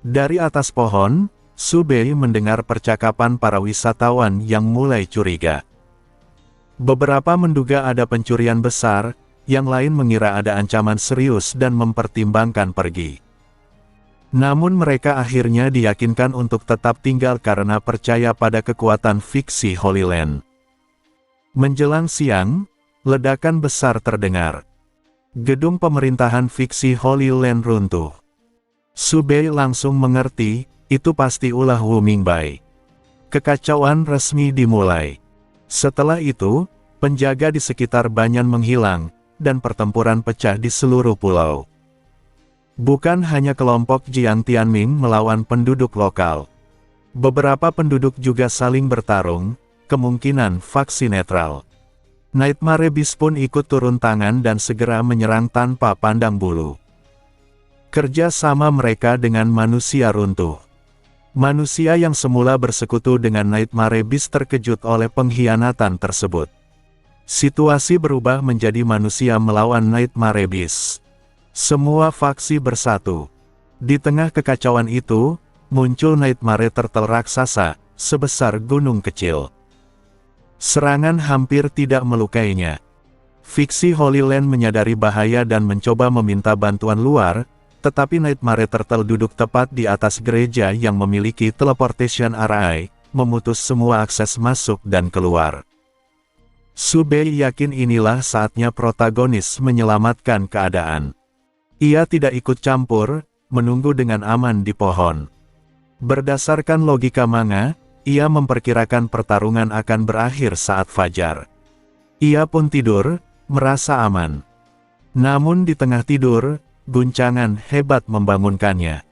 Dari atas pohon, Subei mendengar percakapan para wisatawan yang mulai curiga. Beberapa menduga ada pencurian besar, yang lain mengira ada ancaman serius dan mempertimbangkan pergi. Namun mereka akhirnya diyakinkan untuk tetap tinggal karena percaya pada kekuatan fiksi Holy Land. Menjelang siang, ledakan besar terdengar. Gedung pemerintahan fiksi Holy Land runtuh. Subei langsung mengerti, itu pasti ulah Wu Mingbai. Kekacauan resmi dimulai. Setelah itu, penjaga di sekitar Banyan menghilang, dan pertempuran pecah di seluruh pulau. Bukan hanya kelompok Jiang Tianming melawan penduduk lokal. Beberapa penduduk juga saling bertarung, kemungkinan faksi netral. Nightmare Beast pun ikut turun tangan dan segera menyerang tanpa pandang bulu. Kerja sama mereka dengan manusia runtuh. Manusia yang semula bersekutu dengan Nightmare Beast terkejut oleh pengkhianatan tersebut. Situasi berubah menjadi manusia melawan Nightmare Beast. Semua faksi bersatu. Di tengah kekacauan itu, muncul Nightmare Turtle raksasa, sebesar gunung kecil. Serangan hampir tidak melukainya. Fiksi Holy Land menyadari bahaya dan mencoba meminta bantuan luar, tetapi Nightmare Turtle duduk tepat di atas gereja yang memiliki teleportation array, memutus semua akses masuk dan keluar. Subei yakin inilah saatnya protagonis menyelamatkan keadaan. Ia tidak ikut campur, menunggu dengan aman di pohon. Berdasarkan logika manga, ia memperkirakan pertarungan akan berakhir saat fajar. Ia pun tidur, merasa aman. Namun di tengah tidur, guncangan hebat membangunkannya.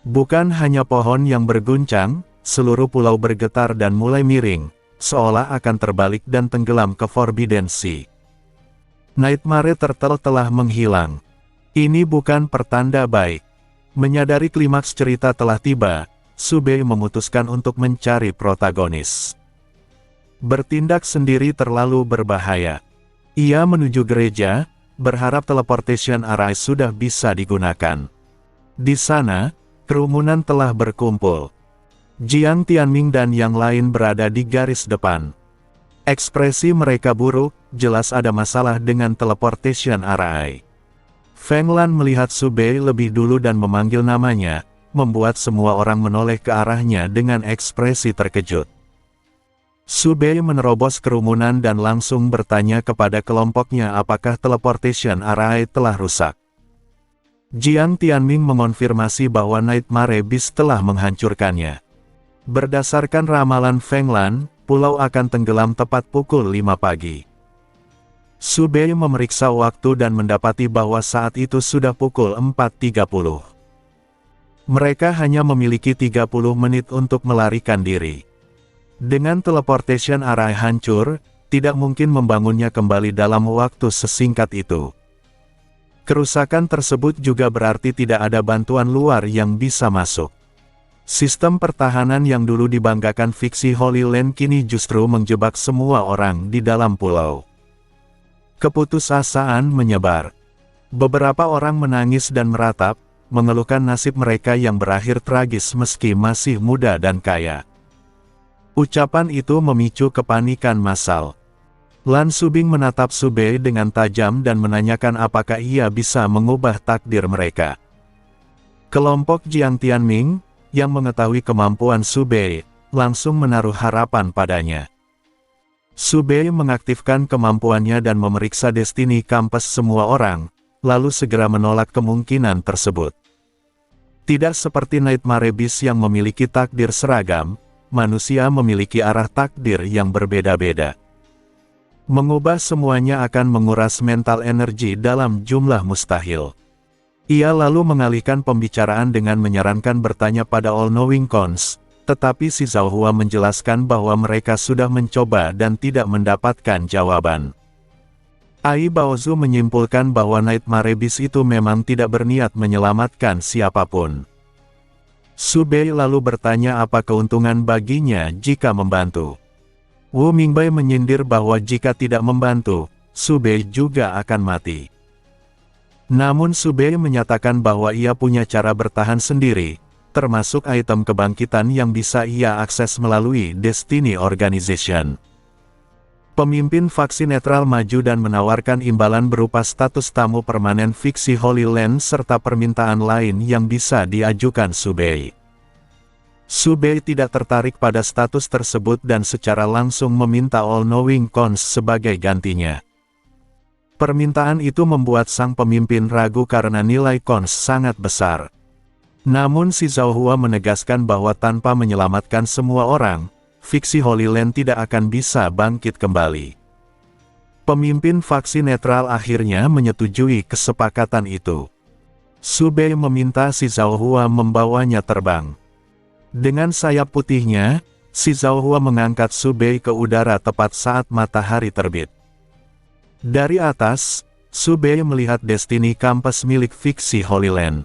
Bukan hanya pohon yang berguncang, seluruh pulau bergetar dan mulai miring, seolah akan terbalik dan tenggelam ke Forbidden Sea. Nightmare Turtle telah menghilang. Ini bukan pertanda baik. Menyadari klimaks cerita telah tiba, Subei memutuskan untuk mencari protagonis. Bertindak sendiri terlalu berbahaya. Ia menuju gereja, berharap teleportation array sudah bisa digunakan. Di sana, kerumunan telah berkumpul. Jiang Tianming dan yang lain berada di garis depan. Ekspresi mereka buruk, jelas ada masalah dengan teleportation array. Feng Lan melihat Subei lebih dulu dan memanggil namanya, membuat semua orang menoleh ke arahnya dengan ekspresi terkejut. Subei menerobos kerumunan dan langsung bertanya kepada kelompoknya apakah teleportation array telah rusak. Jiang Tianming mengonfirmasi bahwa Nightmare Beast telah menghancurkannya. Berdasarkan ramalan Feng Lan, pulau akan tenggelam tepat pukul 5 pagi. Subei memeriksa waktu dan mendapati bahwa saat itu sudah pukul 4.30. Mereka hanya memiliki 30 menit untuk melarikan diri. Dengan teleportation array hancur, tidak mungkin membangunnya kembali dalam waktu sesingkat itu. Kerusakan tersebut juga berarti tidak ada bantuan luar yang bisa masuk. Sistem pertahanan yang dulu dibanggakan fiksi Holy Land kini justru menjebak semua orang di dalam pulau. Keputusasaan menyebar. Beberapa orang menangis dan meratap, mengeluhkan nasib mereka yang berakhir tragis meski masih muda dan kaya. Ucapan itu memicu kepanikan massal. Lan Subing menatap Subei dengan tajam dan menanyakan apakah ia bisa mengubah takdir mereka. Kelompok Jiang Tianming, yang mengetahui kemampuan Subei, langsung menaruh harapan padanya. Subei mengaktifkan kemampuannya dan memeriksa destiny compass semua orang, lalu segera menolak kemungkinan tersebut. Tidak seperti Nightmare Beast yang memiliki takdir seragam, manusia memiliki arah takdir yang berbeda-beda. Mengubah semuanya akan menguras mental energi dalam jumlah mustahil. Ia lalu mengalihkan pembicaraan dengan menyarankan bertanya pada All-Knowing Cons, tetapi si Zhao Hua menjelaskan bahwa mereka sudah mencoba dan tidak mendapatkan jawaban. Ai Baozu menyimpulkan bahwa Nightmare Beast itu memang tidak berniat menyelamatkan siapapun. Subei lalu bertanya apa keuntungan baginya jika membantu. Wu Mingbai menyindir bahwa jika tidak membantu, Subei juga akan mati. Namun Subei menyatakan bahwa ia punya cara bertahan sendiri, termasuk item kebangkitan yang bisa ia akses melalui Destiny Organization. Pemimpin faksi netral maju dan menawarkan imbalan berupa status tamu permanen fiksi Holy Land serta permintaan lain yang bisa diajukan Subei. Subei tidak tertarik pada status tersebut dan secara langsung meminta All-Knowing Cons sebagai gantinya. Permintaan itu membuat sang pemimpin ragu karena nilai kons sangat besar. Namun si Zhao Hua menegaskan bahwa tanpa menyelamatkan semua orang, fiksi Holy Land tidak akan bisa bangkit kembali. Pemimpin faksi netral akhirnya menyetujui kesepakatan itu. Su Bei meminta si Zhao Hua membawanya terbang. Dengan sayap putihnya, si Zhao Hua mengangkat Su Bei ke udara tepat saat matahari terbit. Dari atas, Su Bei melihat Destiny Campus milik fiksi Holy Land.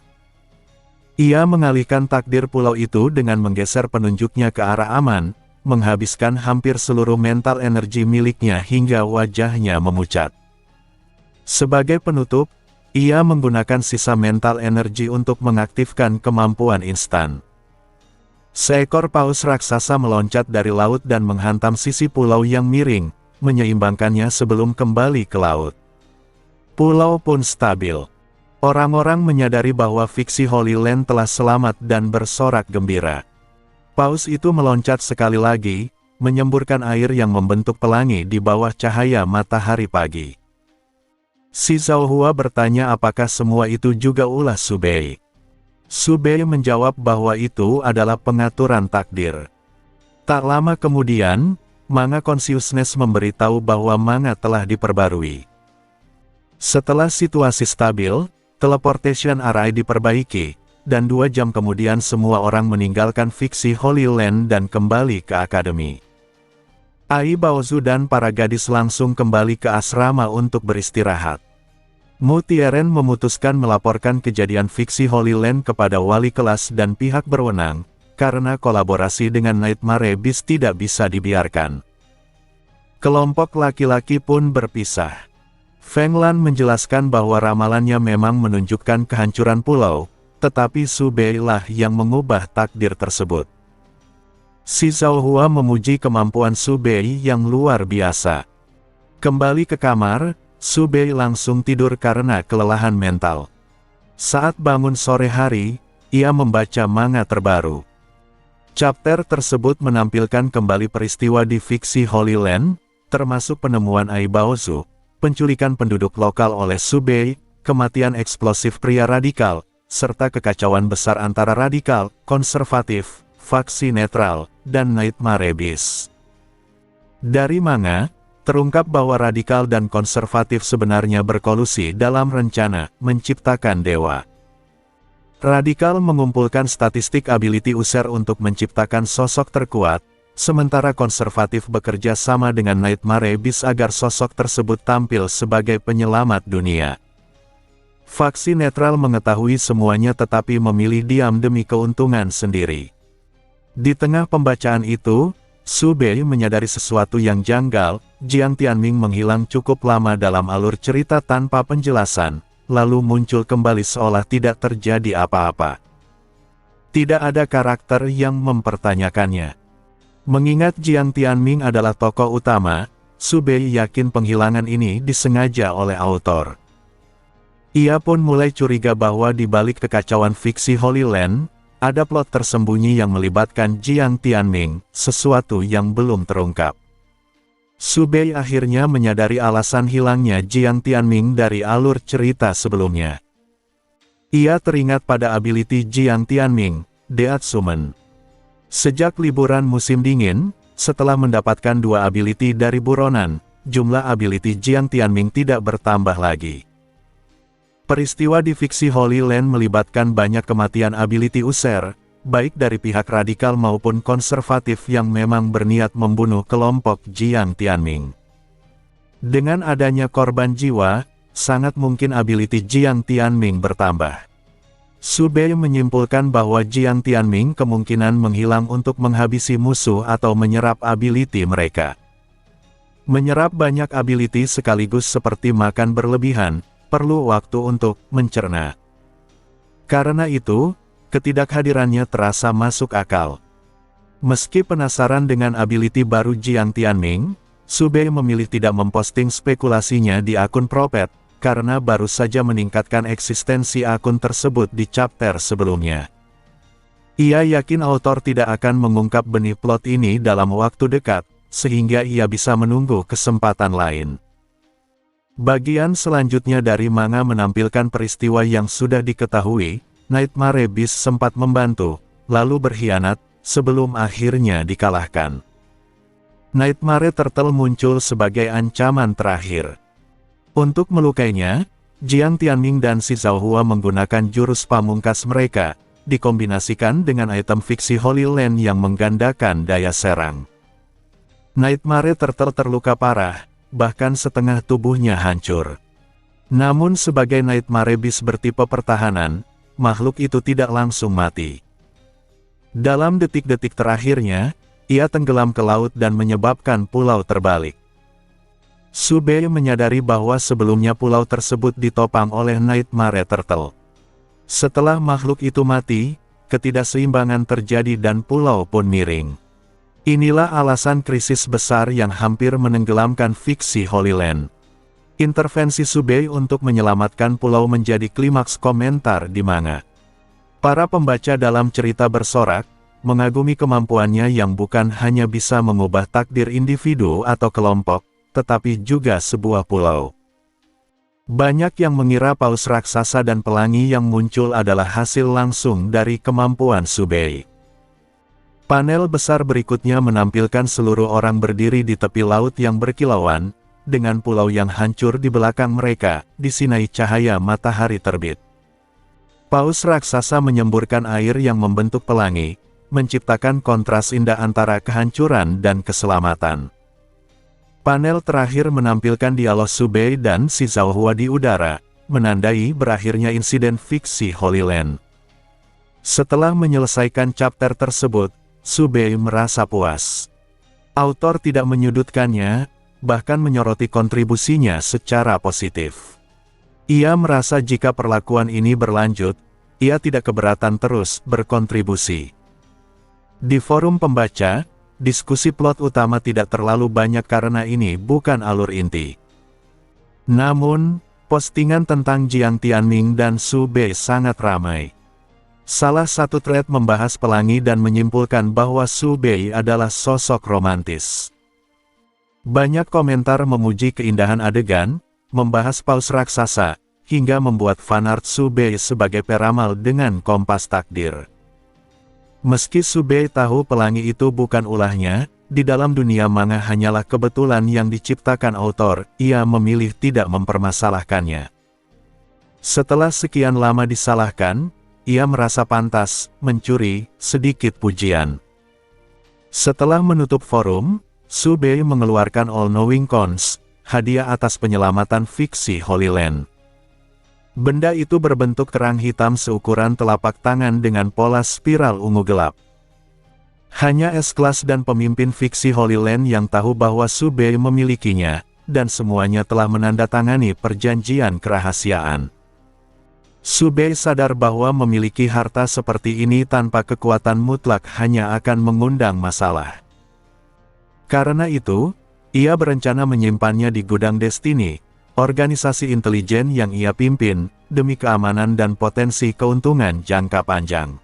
Ia mengalihkan takdir pulau itu dengan menggeser penunjuknya ke arah aman, menghabiskan hampir seluruh mental energi miliknya hingga wajahnya memucat. Sebagai penutup, ia menggunakan sisa mental energi untuk mengaktifkan kemampuan instan. Seekor paus raksasa meloncat dari laut dan menghantam sisi pulau yang miring, menyeimbangkannya sebelum kembali ke laut. Pulau pun stabil. Orang-orang menyadari bahwa fiksi Holy Land telah selamat dan bersorak gembira. Paus itu meloncat sekali lagi, menyemburkan air yang membentuk pelangi di bawah cahaya matahari pagi. Si Zhao Hua bertanya apakah semua itu juga ulah Su Bei. Su Bei menjawab bahwa itu adalah pengaturan takdir. Tak lama kemudian, Manga Consciousness memberitahu bahwa manga telah diperbarui. Setelah situasi stabil, teleportation array diperbaiki, dan 2 jam kemudian semua orang meninggalkan fiksi Holy Land dan kembali ke akademi. Ai Baozu dan para gadis langsung kembali ke asrama untuk beristirahat. Mu Tieren memutuskan melaporkan kejadian fiksi Holy Land kepada wali kelas dan pihak berwenang, karena kolaborasi dengan Nightmare Beast tidak bisa dibiarkan. Kelompok laki-laki pun berpisah. Feng Lan menjelaskan bahwa ramalannya memang menunjukkan kehancuran pulau, tetapi Su Bei lah yang mengubah takdir tersebut. Si Zhao Hua memuji kemampuan Su Bei yang luar biasa. Kembali ke kamar, Su Bei langsung tidur karena kelelahan mental. Saat bangun sore hari, ia membaca manga terbaru. Chapter tersebut menampilkan kembali peristiwa di fiksi Holy Land, termasuk penemuan Ai Baozu, penculikan penduduk lokal oleh Su Bei, kematian eksplosif pria radikal, serta kekacauan besar antara radikal, konservatif, faksi netral, dan Nightmare Beast. Dari manga, terungkap bahwa radikal dan konservatif sebenarnya berkolusi dalam rencana menciptakan dewa. Radikal mengumpulkan statistik ability user untuk menciptakan sosok terkuat, sementara konservatif bekerja sama dengan Nightmare Beast agar sosok tersebut tampil sebagai penyelamat dunia. Faksi netral mengetahui semuanya tetapi memilih diam demi keuntungan sendiri. Di tengah pembacaan itu, Su Bei menyadari sesuatu yang janggal. Jiang Tianming menghilang cukup lama dalam alur cerita tanpa penjelasan, lalu muncul kembali seolah tidak terjadi apa-apa. Tidak ada karakter yang mempertanyakannya. Mengingat Jiang Tianming adalah tokoh utama, Su Bei yakin penghilangan ini disengaja oleh autor. Ia pun mulai curiga bahwa di balik kekacauan fiksi Holy Land, ada plot tersembunyi yang melibatkan Jiang Tianming, sesuatu yang belum terungkap. Su Bei akhirnya menyadari alasan hilangnya Jiang Tianming dari alur cerita sebelumnya. Ia teringat pada ability Jiang Tianming, Deat Summon. Sejak liburan musim dingin, setelah mendapatkan 2 ability dari buronan, jumlah ability Jiang Tianming tidak bertambah lagi. Peristiwa di fiksi Holy Land melibatkan banyak kematian ability user, baik dari pihak radikal maupun konservatif yang memang berniat membunuh kelompok Jiang Tianming. Dengan adanya korban jiwa, sangat mungkin ability Jiang Tianming bertambah. Su Bei menyimpulkan bahwa Jiang Tianming kemungkinan menghilang untuk menghabisi musuh atau menyerap ability mereka. Menyerap banyak ability sekaligus seperti makan berlebihan, perlu waktu untuk mencerna. Karena itu, ketidakhadirannya terasa masuk akal. Meski penasaran dengan ability baru Jiang Tianming, Su Bei memilih tidak memposting spekulasinya di akun Propet, karena baru saja meningkatkan eksistensi akun tersebut di chapter sebelumnya. Ia yakin autor tidak akan mengungkap benih plot ini dalam waktu dekat, sehingga ia bisa menunggu kesempatan lain. Bagian selanjutnya dari manga menampilkan peristiwa yang sudah diketahui. Nightmare Beast sempat membantu, lalu berkhianat, sebelum akhirnya dikalahkan. Nightmare Turtle muncul sebagai ancaman terakhir. Untuk melukainya, Jiang Tianming dan Shi Zhaohua menggunakan jurus pamungkas mereka, dikombinasikan dengan item fiksi Holy Land yang menggandakan daya serang. Nightmare Turtle terluka parah, bahkan setengah tubuhnya hancur. Namun sebagai Nightmare Beast bertipe pertahanan, makhluk itu tidak langsung mati. Dalam detik-detik terakhirnya, ia tenggelam ke laut dan menyebabkan pulau terbalik. Su Bei menyadari bahwa sebelumnya pulau tersebut ditopang oleh Nightmare Turtle. Setelah makhluk itu mati, ketidakseimbangan terjadi dan pulau pun miring. Inilah alasan krisis besar yang hampir menenggelamkan fiksi Holy Land. Intervensi Su Bei untuk menyelamatkan pulau menjadi klimaks komentar di manga. Para pembaca dalam cerita bersorak, mengagumi kemampuannya yang bukan hanya bisa mengubah takdir individu atau kelompok, tetapi juga sebuah pulau. Banyak yang mengira paus raksasa dan pelangi yang muncul adalah hasil langsung dari kemampuan Su Bei. Panel besar berikutnya menampilkan seluruh orang berdiri di tepi laut yang berkilauan, dengan pulau yang hancur di belakang mereka, disinai cahaya matahari terbit. Paus raksasa menyemburkan air yang membentuk pelangi, menciptakan kontras indah antara kehancuran dan keselamatan. Panel terakhir menampilkan dialog Su Bei dan Shi Zhaohua di udara, menandai berakhirnya insiden fiksi Holy Land. Setelah menyelesaikan chapter tersebut, Su Bei merasa puas. Autor tidak menyudutkannya, bahkan menyoroti kontribusinya secara positif. Ia merasa jika perlakuan ini berlanjut, ia tidak keberatan terus berkontribusi. Di forum pembaca, diskusi plot utama tidak terlalu banyak karena ini bukan alur inti. Namun, postingan tentang Jiang Tianming dan Su Bei sangat ramai. Salah satu thread membahas pelangi dan menyimpulkan bahwa Su Bei adalah sosok romantis. Banyak komentar memuji keindahan adegan, membahas paus raksasa, hingga membuat fanart Su Bei sebagai peramal dengan kompas takdir. Meski Su Bei tahu pelangi itu bukan ulahnya, di dalam dunia manga hanyalah kebetulan yang diciptakan autor, ia memilih tidak mempermasalahkannya. Setelah sekian lama disalahkan, ia merasa pantas mencuri sedikit pujian. Setelah menutup forum, Su Bei mengeluarkan All-Knowing Cons, hadiah atas penyelamatan fiksi Holy Land. Benda itu berbentuk kerang hitam seukuran telapak tangan dengan pola spiral ungu gelap. Hanya S-Class dan pemimpin fiksi Holy Land yang tahu bahwa Su Bei memilikinya, dan semuanya telah menandatangani perjanjian kerahasiaan. Su Bei sadar bahwa memiliki harta seperti ini tanpa kekuatan mutlak hanya akan mengundang masalah. Karena itu, ia berencana menyimpannya di gudang Destiny, organisasi intelijen yang ia pimpin, demi keamanan dan potensi keuntungan jangka panjang.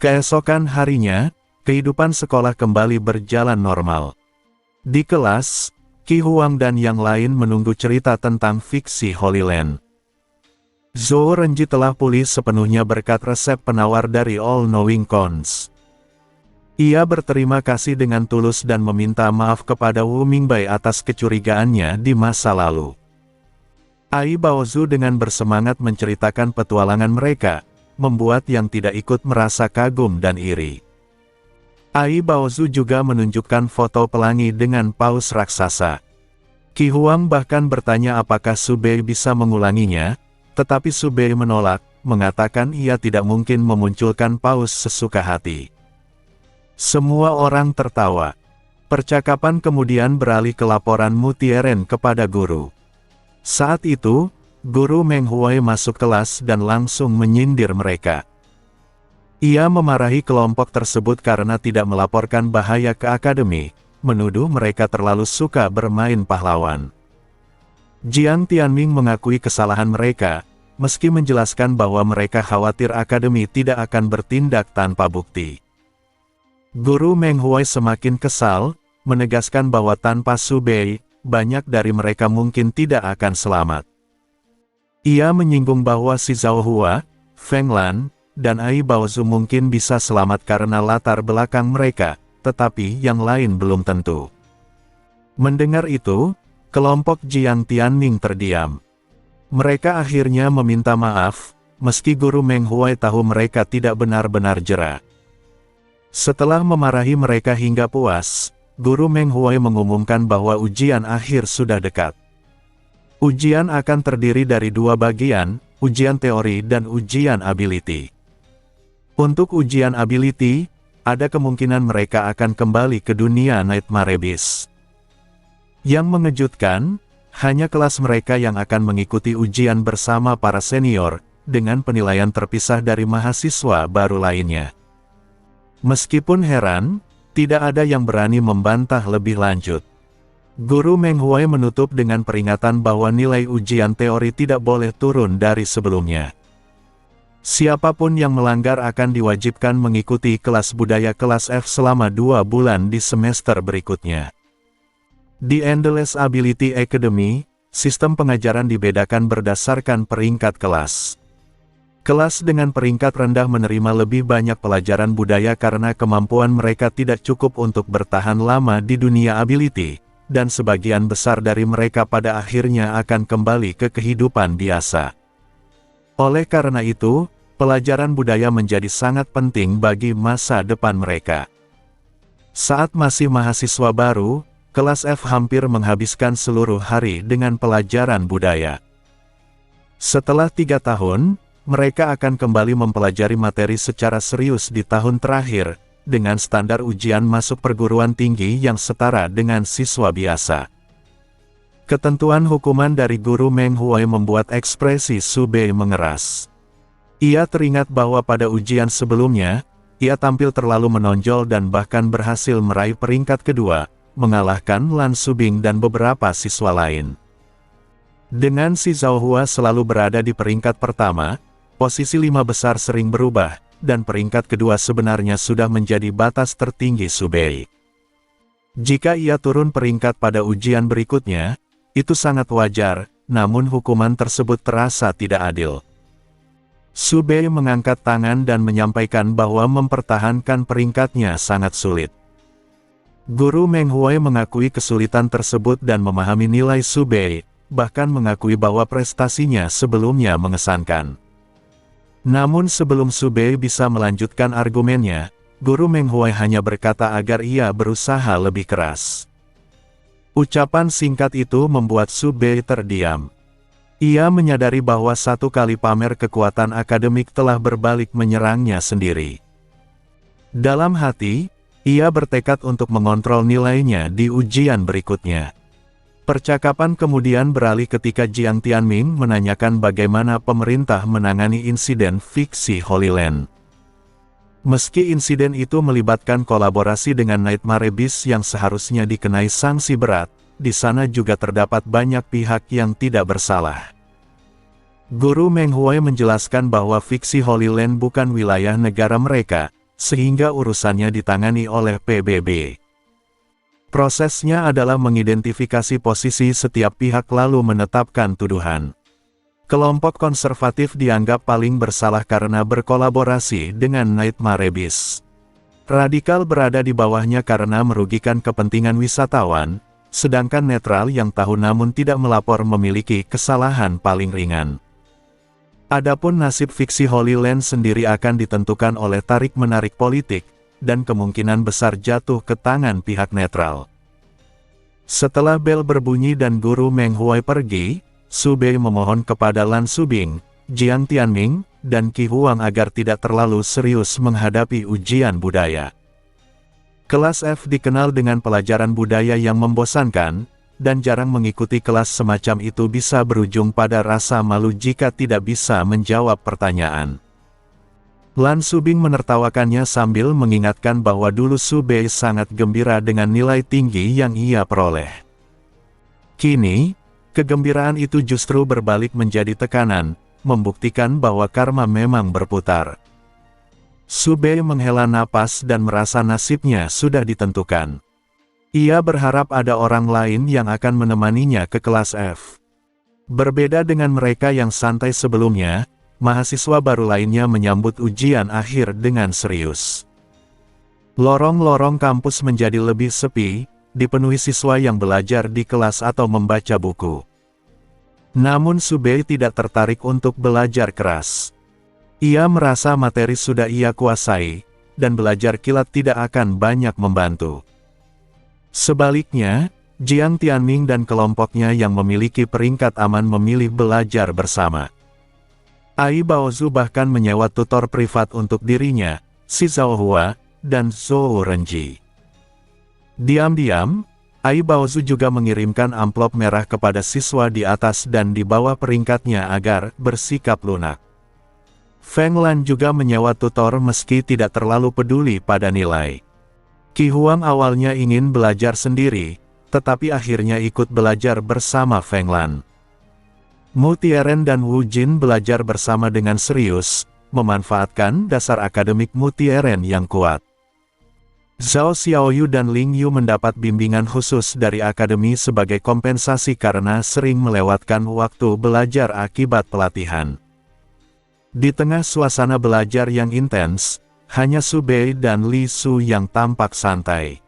Keesokan harinya, kehidupan sekolah kembali berjalan normal. Di kelas, Qi Huang dan yang lain menunggu cerita tentang fiksi Holy Land. Zhou Renji telah pulih sepenuhnya berkat resep penawar dari All-Knowing Cons. Ia berterima kasih dengan tulus dan meminta maaf kepada Wu Mingbai atas kecurigaannya di masa lalu. Ai Baozu dengan bersemangat menceritakan petualangan mereka, membuat yang tidak ikut merasa kagum dan iri. Ai Baozu juga menunjukkan foto pelangi dengan paus raksasa. Qi Huang bahkan bertanya apakah Su Bei bisa mengulanginya, tetapi Su Bei menolak, mengatakan ia tidak mungkin memunculkan paus sesuka hati. Semua orang tertawa. Percakapan kemudian beralih ke laporan Mutieren kepada guru. Saat itu, guru Meng Huai masuk kelas dan langsung menyindir mereka. Ia memarahi kelompok tersebut karena tidak melaporkan bahaya ke akademi, menuduh mereka terlalu suka bermain pahlawan. Jiang Tianming mengakui kesalahan mereka, meski menjelaskan bahwa mereka khawatir akademi tidak akan bertindak tanpa bukti. Guru Meng Huai semakin kesal, menegaskan bahwa tanpa Su Bei, banyak dari mereka mungkin tidak akan selamat. Ia menyinggung bahwa si Zhao Hua, Feng Lan, dan Ai Baozu mungkin bisa selamat karena latar belakang mereka, tetapi yang lain belum tentu. Mendengar itu, kelompok Jiang Tianming terdiam. Mereka akhirnya meminta maaf, meski Guru Meng Huai tahu mereka tidak benar-benar jera. Setelah memarahi mereka hingga puas, Guru Meng Huai mengumumkan bahwa ujian akhir sudah dekat. Ujian akan terdiri dari dua bagian, ujian teori dan ujian ability. Untuk ujian ability, ada kemungkinan mereka akan kembali ke dunia Nightmare Abyss. Yang mengejutkan, hanya kelas mereka yang akan mengikuti ujian bersama para senior, dengan penilaian terpisah dari mahasiswa baru lainnya. Meskipun heran, tidak ada yang berani membantah lebih lanjut. Guru Meng Huai menutup dengan peringatan bahwa nilai ujian teori tidak boleh turun dari sebelumnya. Siapapun yang melanggar akan diwajibkan mengikuti kelas budaya kelas F selama 2 bulan di semester berikutnya. Di Endless Ability Academy, sistem pengajaran dibedakan berdasarkan peringkat kelas. Kelas dengan peringkat rendah menerima lebih banyak pelajaran budaya karena kemampuan mereka tidak cukup untuk bertahan lama di dunia ability, dan sebagian besar dari mereka pada akhirnya akan kembali ke kehidupan biasa. Oleh karena itu, pelajaran budaya menjadi sangat penting bagi masa depan mereka. Saat masih mahasiswa baru, kelas F hampir menghabiskan seluruh hari dengan pelajaran budaya. Setelah 3 tahun, mereka akan kembali mempelajari materi secara serius di tahun terakhir, dengan standar ujian masuk perguruan tinggi yang setara dengan siswa biasa. Ketentuan hukuman dari Guru Meng Huai membuat ekspresi Su Bei mengeras. Ia teringat bahwa pada ujian sebelumnya, ia tampil terlalu menonjol dan bahkan berhasil meraih peringkat kedua, mengalahkan Lan Subing dan beberapa siswa lain. Dengan si Zhao Hua selalu berada di peringkat pertama, posisi 5 besar sering berubah, dan peringkat kedua sebenarnya sudah menjadi batas tertinggi Su Bei. Jika ia turun peringkat pada ujian berikutnya, itu sangat wajar, namun hukuman tersebut terasa tidak adil. Su Bei mengangkat tangan dan menyampaikan bahwa mempertahankan peringkatnya sangat sulit. Guru Meng Huai mengakui kesulitan tersebut dan memahami nilai Su Bei, bahkan mengakui bahwa prestasinya sebelumnya mengesankan. Namun sebelum Su Bei bisa melanjutkan argumennya, Guru Meng Huai hanya berkata agar ia berusaha lebih keras. Ucapan singkat itu membuat Su Bei terdiam. Ia menyadari bahwa satu kali pamer kekuatan akademik telah berbalik menyerangnya sendiri. Dalam hati, ia bertekad untuk mengontrol nilainya di ujian berikutnya. Percakapan kemudian beralih ketika Jiang Tianming menanyakan bagaimana pemerintah menangani insiden fiksi Holy Land. Meski insiden itu melibatkan kolaborasi dengan Nightmare Abyss yang seharusnya dikenai sanksi berat, di sana juga terdapat banyak pihak yang tidak bersalah. Guru Meng Huai menjelaskan bahwa fiksi Holy Land bukan wilayah negara mereka, sehingga urusannya ditangani oleh PBB. Prosesnya adalah mengidentifikasi posisi setiap pihak lalu menetapkan tuduhan. Kelompok konservatif dianggap paling bersalah karena berkolaborasi dengan Nightmare Abyss. Radikal berada di bawahnya karena merugikan kepentingan wisatawan, sedangkan netral yang tahu namun tidak melapor memiliki kesalahan paling ringan. Adapun nasib fiksi Holy Land sendiri akan ditentukan oleh tarik-menarik politik, dan kemungkinan besar jatuh ke tangan pihak netral. Setelah bel berbunyi dan Guru Meng Huai pergi, Su Bei memohon kepada Lan Subing, Jiang Tianming, dan Qi Huang agar tidak terlalu serius menghadapi ujian budaya. Kelas F dikenal dengan pelajaran budaya yang membosankan, dan jarang mengikuti kelas semacam itu bisa berujung pada rasa malu jika tidak bisa menjawab pertanyaan. Lan Subing menertawakannya sambil mengingatkan bahwa dulu Su Bei sangat gembira dengan nilai tinggi yang ia peroleh. Kini, kegembiraan itu justru berbalik menjadi tekanan, membuktikan bahwa karma memang berputar. Su Bei menghela napas dan merasa nasibnya sudah ditentukan. Ia berharap ada orang lain yang akan menemaninya ke kelas F. Berbeda dengan mereka yang santai sebelumnya, mahasiswa baru lainnya menyambut ujian akhir dengan serius. Lorong-lorong kampus menjadi lebih sepi, dipenuhi siswa yang belajar di kelas atau membaca buku. Namun Subei tidak tertarik untuk belajar keras. Ia merasa materi sudah ia kuasai, dan belajar kilat tidak akan banyak membantu. Sebaliknya, Jiang Tianming dan kelompoknya yang memiliki peringkat aman memilih belajar bersama. Ai Baozu bahkan menyewa tutor privat untuk dirinya, si Zhao Hua, dan Zhou Renji. Diam-diam, Ai Baozu juga mengirimkan amplop merah kepada siswa di atas dan di bawah peringkatnya agar bersikap lunak. Feng Lan juga menyewa tutor meski tidak terlalu peduli pada nilai. Qi Huang awalnya ingin belajar sendiri, tetapi akhirnya ikut belajar bersama Feng Lan. Mu Tieren dan Wu Jin belajar bersama dengan serius, memanfaatkan dasar akademik Mu Tieren yang kuat. Zhao Xiaoyu dan Ling Yu mendapat bimbingan khusus dari akademi sebagai kompensasi karena sering melewatkan waktu belajar akibat pelatihan. Di tengah suasana belajar yang intens, hanya Subei dan Li Su yang tampak santai.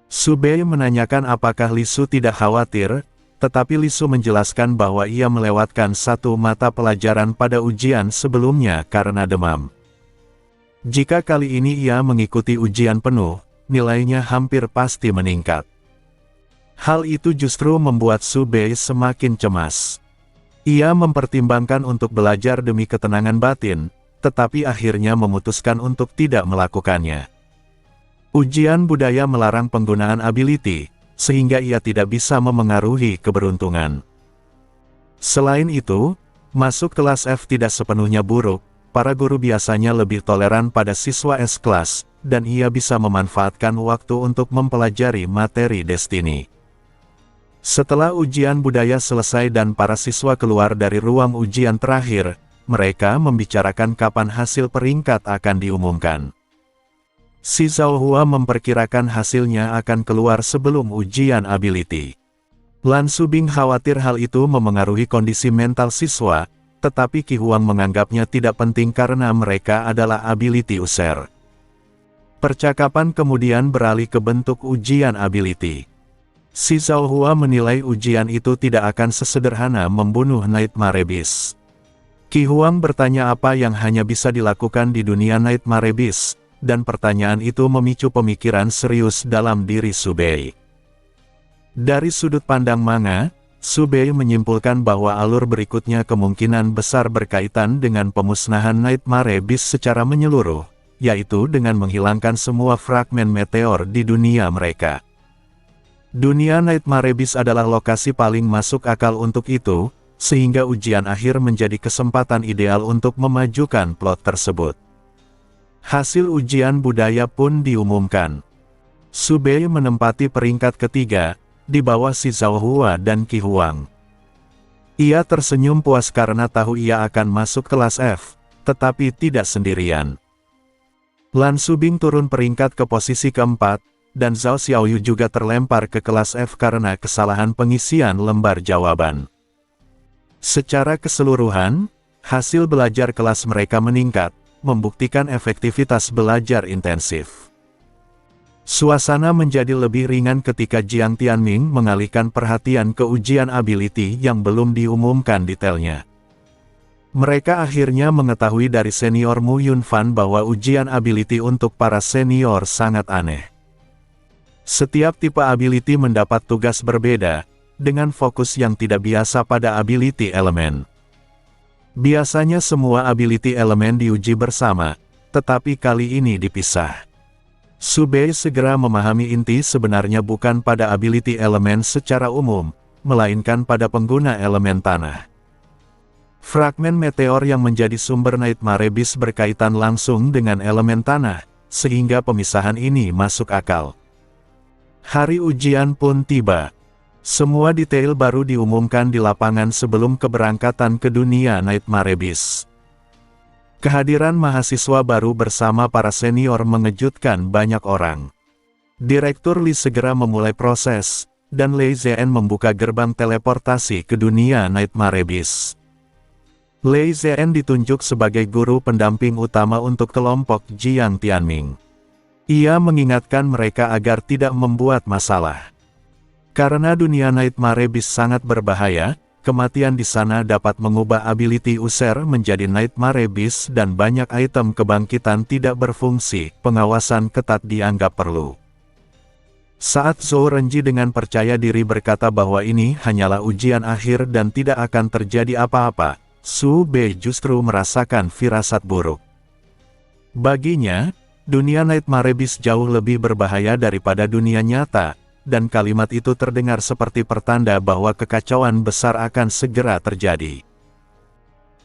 Subei menanyakan apakah Li Su tidak khawatir, tetapi Li Su menjelaskan bahwa ia melewatkan satu mata pelajaran pada ujian sebelumnya karena demam. Jika kali ini ia mengikuti ujian penuh, nilainya hampir pasti meningkat. Hal itu justru membuat Subei semakin cemas. Ia mempertimbangkan untuk belajar demi ketenangan batin, tetapi akhirnya memutuskan untuk tidak melakukannya. Ujian budaya melarang penggunaan ability, sehingga ia tidak bisa memengaruhi keberuntungan. Selain itu, masuk kelas F tidak sepenuhnya buruk. Para guru biasanya lebih toleran pada siswa S-kelas, dan ia bisa memanfaatkan waktu untuk mempelajari materi destiny. Setelah ujian budaya selesai dan para siswa keluar dari ruang ujian terakhir, mereka membicarakan kapan hasil peringkat akan diumumkan. Si Zhao Hua memperkirakan hasilnya akan keluar sebelum ujian ability. Lan Subing khawatir hal itu memengaruhi kondisi mental siswa, tetapi Qi Huang menganggapnya tidak penting karena mereka adalah ability user. Percakapan kemudian beralih ke bentuk ujian ability. Si Zhao Hua menilai ujian itu tidak akan sesederhana membunuh Nightmare Beast. Qi Huang bertanya apa yang hanya bisa dilakukan di dunia Nightmare Beast, dan pertanyaan itu memicu pemikiran serius dalam diri Subei. Dari sudut pandang manga, Subei menyimpulkan bahwa alur berikutnya kemungkinan besar berkaitan dengan pemusnahan Nightmare Beast secara menyeluruh, yaitu dengan menghilangkan semua fragmen meteor di dunia mereka. Dunia Nightmare Beast adalah lokasi paling masuk akal untuk itu, sehingga ujian akhir menjadi kesempatan ideal untuk memajukan plot tersebut. Hasil ujian budaya pun diumumkan. Subei menempati peringkat ketiga, di bawah si Zhao Hua dan Qi Huang. Ia tersenyum puas karena tahu ia akan masuk kelas F, tetapi tidak sendirian. Lan Subing turun peringkat ke posisi keempat, dan Zhao Xiaoyu juga terlempar ke kelas F karena kesalahan pengisian lembar jawaban. Secara keseluruhan, hasil belajar kelas mereka meningkat, membuktikan efektivitas belajar intensif. Suasana menjadi lebih ringan ketika Jiang Tianming mengalihkan perhatian ke ujian ability yang belum diumumkan detailnya. Mereka akhirnya mengetahui dari senior Mu Yunfan bahwa ujian ability untuk para senior sangat aneh. Setiap tipe ability mendapat tugas berbeda, dengan fokus yang tidak biasa pada ability elemen. Biasanya semua ability elemen diuji bersama, tetapi kali ini dipisah. Subei segera memahami inti sebenarnya bukan pada ability elemen secara umum, melainkan pada pengguna elemen tanah. Fragmen meteor yang menjadi sumber Nightmare Beast berkaitan langsung dengan elemen tanah, sehingga pemisahan ini masuk akal. Hari ujian pun tiba. Semua detail baru diumumkan di lapangan sebelum keberangkatan ke dunia Nightmare Beast. Kehadiran mahasiswa baru bersama para senior mengejutkan banyak orang. Direktur Lee segera memulai proses, dan Lei Zhen membuka gerbang teleportasi ke dunia Nightmare Abyss. Lei Zhen ditunjuk sebagai guru pendamping utama untuk kelompok Jiang Tianming. Ia mengingatkan mereka agar tidak membuat masalah. Karena dunia Nightmare Abyss sangat berbahaya, kematian di sana dapat mengubah ability user menjadi Nightmare Abyss dan banyak item kebangkitan tidak berfungsi, pengawasan ketat dianggap perlu. Saat Zhou Renji dengan percaya diri berkata bahwa ini hanyalah ujian akhir dan tidak akan terjadi apa-apa, Su Bei justru merasakan firasat buruk. Baginya, dunia Nightmare Abyss jauh lebih berbahaya daripada dunia nyata, dan kalimat itu terdengar seperti pertanda bahwa kekacauan besar akan segera terjadi.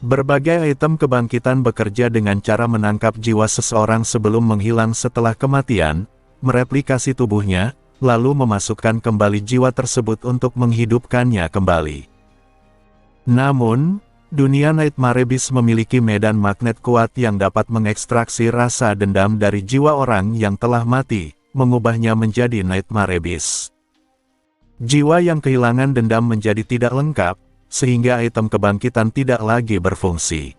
Berbagai item kebangkitan bekerja dengan cara menangkap jiwa seseorang sebelum menghilang setelah kematian, mereplikasi tubuhnya, lalu memasukkan kembali jiwa tersebut untuk menghidupkannya kembali. Namun, dunia Nightmare Abyss memiliki medan magnet kuat yang dapat mengekstraksi rasa dendam dari jiwa orang yang telah mati, mengubahnya menjadi Nightmare Abyss. Jiwa yang kehilangan dendam menjadi tidak lengkap, sehingga item kebangkitan tidak lagi berfungsi.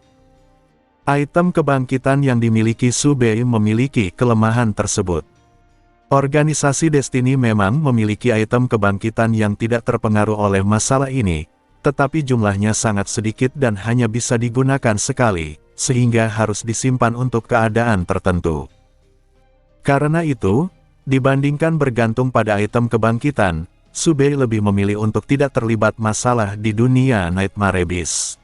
Item kebangkitan yang dimiliki Su Bei memiliki kelemahan tersebut. Organisasi Destiny memang memiliki item kebangkitan yang tidak terpengaruh oleh masalah ini, tetapi jumlahnya sangat sedikit dan hanya bisa digunakan sekali, sehingga harus disimpan untuk keadaan tertentu. Karena itu, dibandingkan bergantung pada item kebangkitan, Su Bei lebih memilih untuk tidak terlibat masalah di dunia Nightmare Abyss.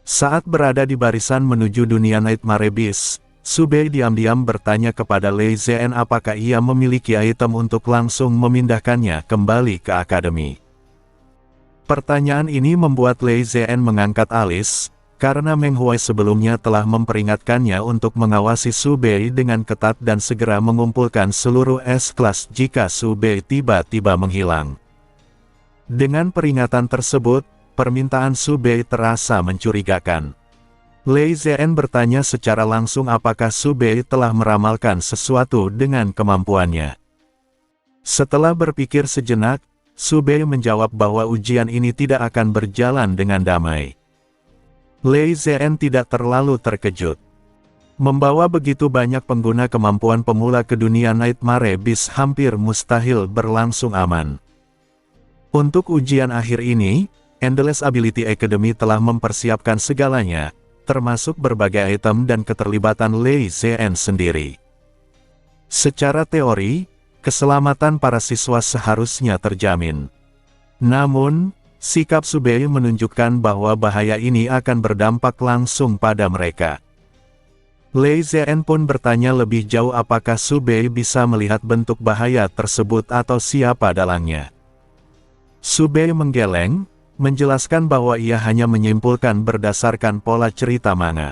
Saat berada di barisan menuju dunia Nightmare Abyss, Su Bei diam-diam bertanya kepada Lei Zhen apakah ia memiliki item untuk langsung memindahkannya kembali ke akademi. Pertanyaan ini membuat Lei Zhen mengangkat alis, karena Meng Huai sebelumnya telah memperingatkannya untuk mengawasi Su Bei dengan ketat dan segera mengumpulkan seluruh S-Class jika Su Bei tiba-tiba menghilang. Dengan peringatan tersebut, permintaan Su Bei terasa mencurigakan. Lei Zhen bertanya secara langsung apakah Su Bei telah meramalkan sesuatu dengan kemampuannya. Setelah berpikir sejenak, Su Bei menjawab bahwa ujian ini tidak akan berjalan dengan damai. Lei Zhen tidak terlalu terkejut. Membawa begitu banyak pengguna kemampuan pemula ke dunia Nightmare Abyss hampir mustahil berlangsung aman. Untuk ujian akhir ini, Endless Ability Academy telah mempersiapkan segalanya, termasuk berbagai item dan keterlibatan Lei Zhen sendiri. Secara teori, keselamatan para siswa seharusnya terjamin. Namun, sikap Su Bei menunjukkan bahwa bahaya ini akan berdampak langsung pada mereka. Lei Zhen pun bertanya lebih jauh apakah Su Bei bisa melihat bentuk bahaya tersebut atau siapa dalangnya. Su Bei menggeleng, menjelaskan bahwa ia hanya menyimpulkan berdasarkan pola cerita manga.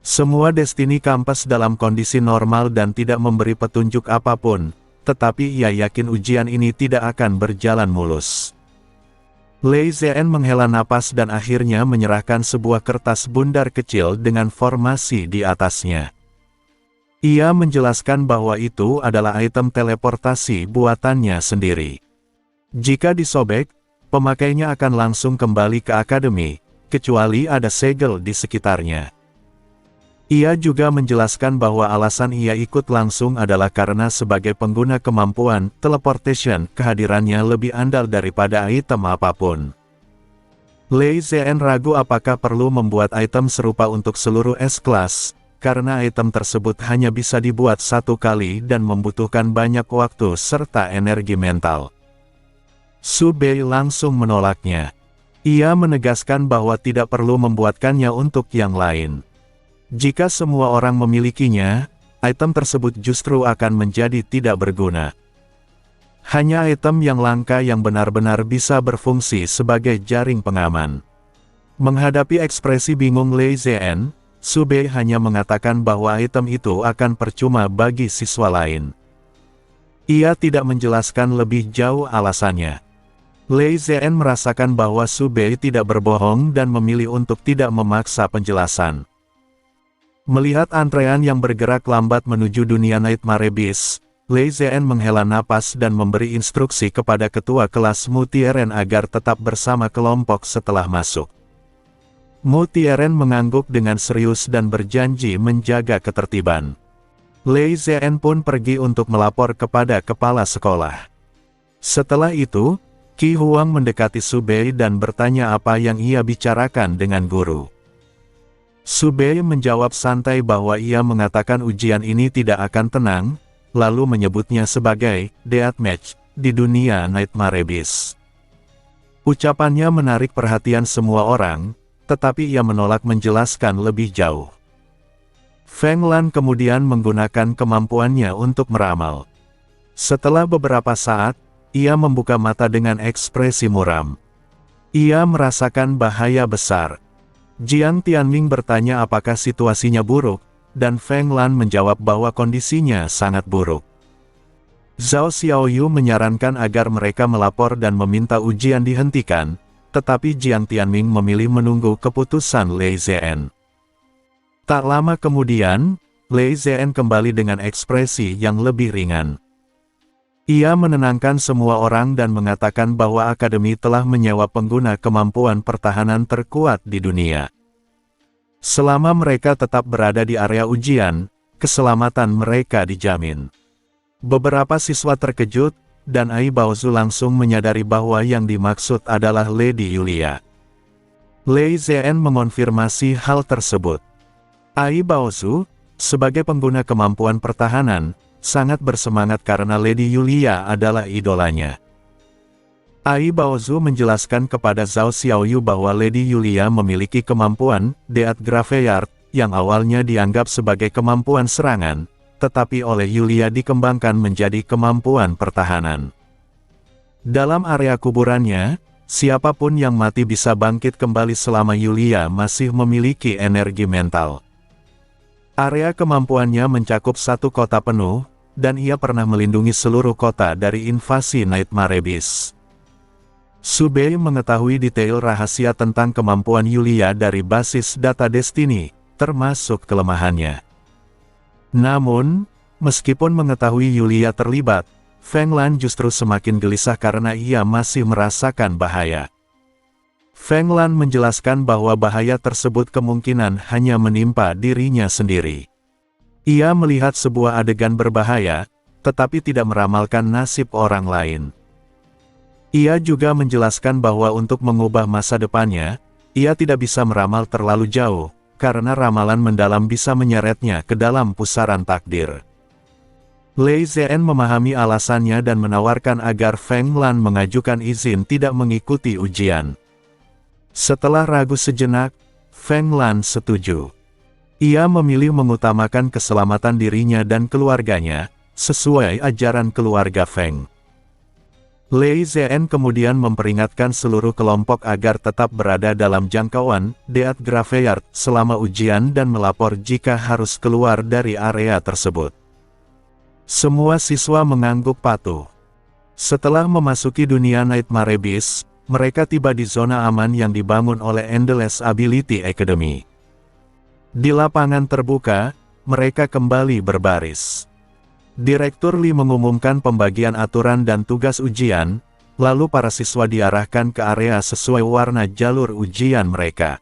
Semua Destiny Campus dalam kondisi normal dan tidak memberi petunjuk apapun, tetapi ia yakin ujian ini tidak akan berjalan mulus. Lei Zhen menghela napas dan akhirnya menyerahkan sebuah kertas bundar kecil dengan formasi di atasnya. Ia menjelaskan bahwa itu adalah item teleportasi buatannya sendiri. Jika disobek, pemakainya akan langsung kembali ke akademi, kecuali ada segel di sekitarnya. Ia juga menjelaskan bahwa alasan ia ikut langsung adalah karena sebagai pengguna kemampuan teleportation, kehadirannya lebih andal daripada item apapun. Lei Zhen ragu apakah perlu membuat item serupa untuk seluruh S-Class, karena item tersebut hanya bisa dibuat satu kali dan membutuhkan banyak waktu serta energi mental. Su Bei langsung menolaknya. Ia menegaskan bahwa tidak perlu membuatkannya untuk yang lain. Jika semua orang memilikinya, item tersebut justru akan menjadi tidak berguna. Hanya item yang langka yang benar-benar bisa berfungsi sebagai jaring pengaman. Menghadapi ekspresi bingung Lei Zhen, Su Bei hanya mengatakan bahwa item itu akan percuma bagi siswa lain. Ia tidak menjelaskan lebih jauh alasannya. Lei Zhen merasakan bahwa Su Bei tidak berbohong dan memilih untuk tidak memaksa penjelasan. Melihat antrean yang bergerak lambat menuju dunia Nightmare Abyss, Lei Zhen menghela napas dan memberi instruksi kepada ketua kelas Mu Tieren agar tetap bersama kelompok setelah masuk. Mu Tieren mengangguk dengan serius dan berjanji menjaga ketertiban. Lei Zhen pun pergi untuk melapor kepada kepala sekolah. Setelah itu, Qi Huang mendekati Su Bei dan bertanya apa yang ia bicarakan dengan guru. Su Bei menjawab santai bahwa ia mengatakan ujian ini tidak akan tenang, lalu menyebutnya sebagai deathmatch di dunia Nightmare Abyss. Ucapannya menarik perhatian semua orang, tetapi ia menolak menjelaskan lebih jauh. Feng Lan kemudian menggunakan kemampuannya untuk meramal. Setelah beberapa saat, ia membuka mata dengan ekspresi muram. Ia merasakan bahaya besar. Jiang Tianming bertanya apakah situasinya buruk, dan Feng Lan menjawab bahwa kondisinya sangat buruk. Zhao Xiaoyu menyarankan agar mereka melapor dan meminta ujian dihentikan, tetapi Jiang Tianming memilih menunggu keputusan Lei Zhen. Tak lama kemudian, Lei Zhen kembali dengan ekspresi yang lebih ringan. Ia menenangkan semua orang dan mengatakan bahwa akademi telah menyewa pengguna kemampuan pertahanan terkuat di dunia. Selama mereka tetap berada di area ujian, keselamatan mereka dijamin. Beberapa siswa terkejut, dan Ai Baozu langsung menyadari bahwa yang dimaksud adalah Lady Yulia. Lei Zhen mengonfirmasi hal tersebut. Ai Baozu, sebagai pengguna kemampuan pertahanan, sangat bersemangat karena Lady Yulia adalah idolanya. Ai Baozu menjelaskan kepada Zhao Xiaoyu bahwa Lady Yulia memiliki kemampuan Death Graveyard, yang awalnya dianggap sebagai kemampuan serangan, tetapi oleh Yulia dikembangkan menjadi kemampuan pertahanan. Dalam area kuburannya, siapapun yang mati bisa bangkit kembali selama Yulia masih memiliki energi mental. Area kemampuannya mencakup satu kota penuh, dan ia pernah melindungi seluruh kota dari invasi Nightmare Abyss. Su Bei mengetahui detail rahasia tentang kemampuan Yulia dari basis data Destiny, termasuk kelemahannya. Namun, meskipun mengetahui Yulia terlibat, Feng Lan justru semakin gelisah karena ia masih merasakan bahaya. Feng Lan menjelaskan bahwa bahaya tersebut kemungkinan hanya menimpa dirinya sendiri. Ia melihat sebuah adegan berbahaya, tetapi tidak meramalkan nasib orang lain. Ia juga menjelaskan bahwa untuk mengubah masa depannya, ia tidak bisa meramal terlalu jauh, karena ramalan mendalam bisa menyeretnya ke dalam pusaran takdir. Lei Zhen memahami alasannya dan menawarkan agar Feng Lan mengajukan izin tidak mengikuti ujian. Setelah ragu sejenak, Feng Lan setuju. Ia memilih mengutamakan keselamatan dirinya dan keluarganya, sesuai ajaran keluarga Feng. Lei Zhen kemudian memperingatkan seluruh kelompok agar tetap berada dalam jangkauan Death Graveyard selama ujian dan melapor jika harus keluar dari area tersebut. Semua siswa mengangguk patuh. Setelah memasuki dunia Nightmare Abyss, mereka tiba di zona aman yang dibangun oleh Endless Ability Academy. Di lapangan terbuka, mereka kembali berbaris. Direktur Li mengumumkan pembagian aturan dan tugas ujian, lalu para siswa diarahkan ke area sesuai warna jalur ujian mereka.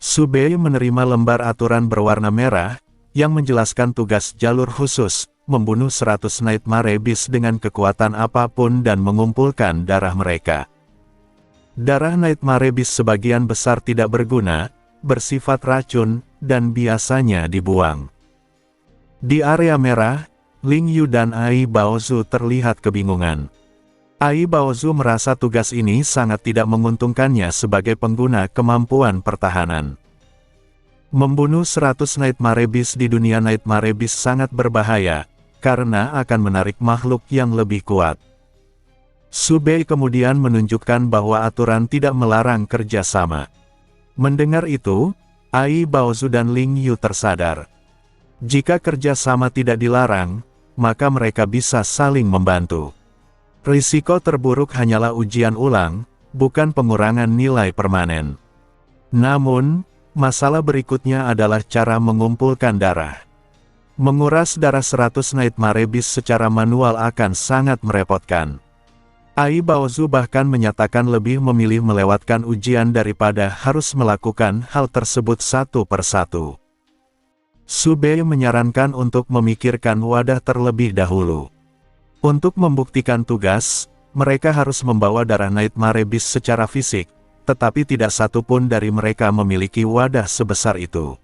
Su Bei menerima lembar aturan berwarna merah, yang menjelaskan tugas jalur khusus, membunuh 100 Nightmare Abyss dengan kekuatan apapun dan mengumpulkan darah mereka. Darah Nightmare Abyss sebagian besar tidak berguna, bersifat racun, dan biasanya dibuang. Di area merah, Ling Yu dan Ai Baozu terlihat kebingungan. Ai Baozu merasa tugas ini sangat tidak menguntungkannya sebagai pengguna kemampuan pertahanan. Membunuh 100 Nightmare Abyss di dunia Nightmare Abyss sangat berbahaya, karena akan menarik makhluk yang lebih kuat. Su Bei kemudian menunjukkan bahwa aturan tidak melarang kerjasama. Mendengar itu, Ai Baozu dan Ling Yu tersadar. Jika kerjasama tidak dilarang, maka mereka bisa saling membantu. Risiko terburuk hanyalah ujian ulang, bukan pengurangan nilai permanen. Namun, masalah berikutnya adalah cara mengumpulkan darah. Menguras darah 100 Nightmare Beast secara manual akan sangat merepotkan. Ai Baozu bahkan menyatakan lebih memilih melewatkan ujian daripada harus melakukan hal tersebut satu persatu. Su Bei menyarankan untuk memikirkan wadah terlebih dahulu. Untuk membuktikan tugas, mereka harus membawa darah Nightmare Beast secara fisik, tetapi tidak satu pun dari mereka memiliki wadah sebesar itu.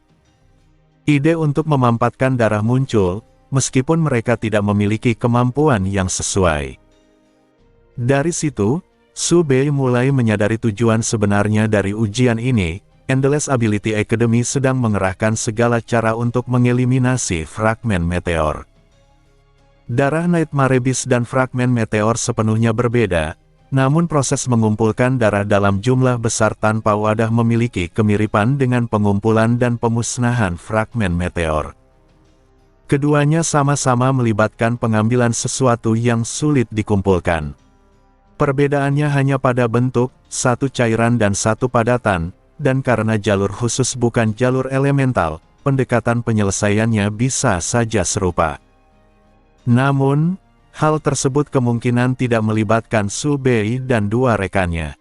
Ide untuk memampatkan darah muncul, meskipun mereka tidak memiliki kemampuan yang sesuai. Dari situ, Su Bei mulai menyadari tujuan sebenarnya dari ujian ini. Endless Ability Academy sedang mengerahkan segala cara untuk mengeliminasi fragmen meteor. Darah Nightmare Beast dan fragmen meteor sepenuhnya berbeda, namun proses mengumpulkan darah dalam jumlah besar tanpa wadah memiliki kemiripan dengan pengumpulan dan pemusnahan fragmen meteor. Keduanya sama-sama melibatkan pengambilan sesuatu yang sulit dikumpulkan. Perbedaannya hanya pada bentuk, satu cairan dan satu padatan, dan karena jalur khusus bukan jalur elemental, pendekatan penyelesaiannya bisa saja serupa. Namun, hal tersebut kemungkinan tidak melibatkan Su Bei dan dua rekannya.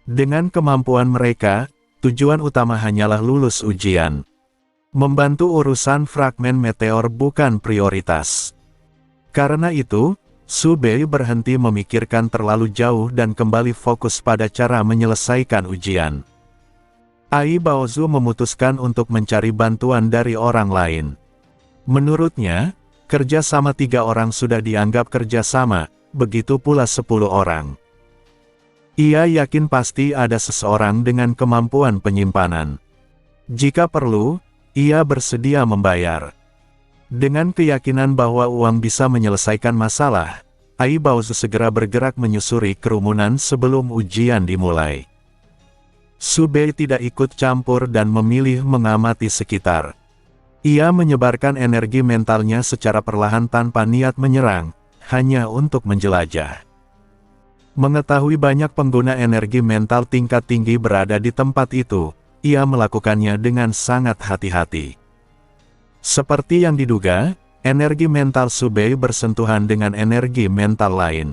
Dengan kemampuan mereka, tujuan utama hanyalah lulus ujian. Membantu urusan fragmen meteor bukan prioritas. Karena itu, Su Bei berhenti memikirkan terlalu jauh dan kembali fokus pada cara menyelesaikan ujian. Ai Baozu memutuskan untuk mencari bantuan dari orang lain. Menurutnya, kerja sama 3 orang sudah dianggap kerja sama, begitu pula 10 orang. Ia yakin pasti ada seseorang dengan kemampuan penyimpanan. Jika perlu, ia bersedia membayar. Dengan keyakinan bahwa uang bisa menyelesaikan masalah, Ai Baozu segera bergerak menyusuri kerumunan sebelum ujian dimulai. Su Bei tidak ikut campur dan memilih mengamati sekitar. Ia menyebarkan energi mentalnya secara perlahan tanpa niat menyerang, hanya untuk menjelajah. Mengetahui banyak pengguna energi mental tingkat tinggi berada di tempat itu, ia melakukannya dengan sangat hati-hati. Seperti yang diduga, energi mental Su Bei bersentuhan dengan energi mental lain.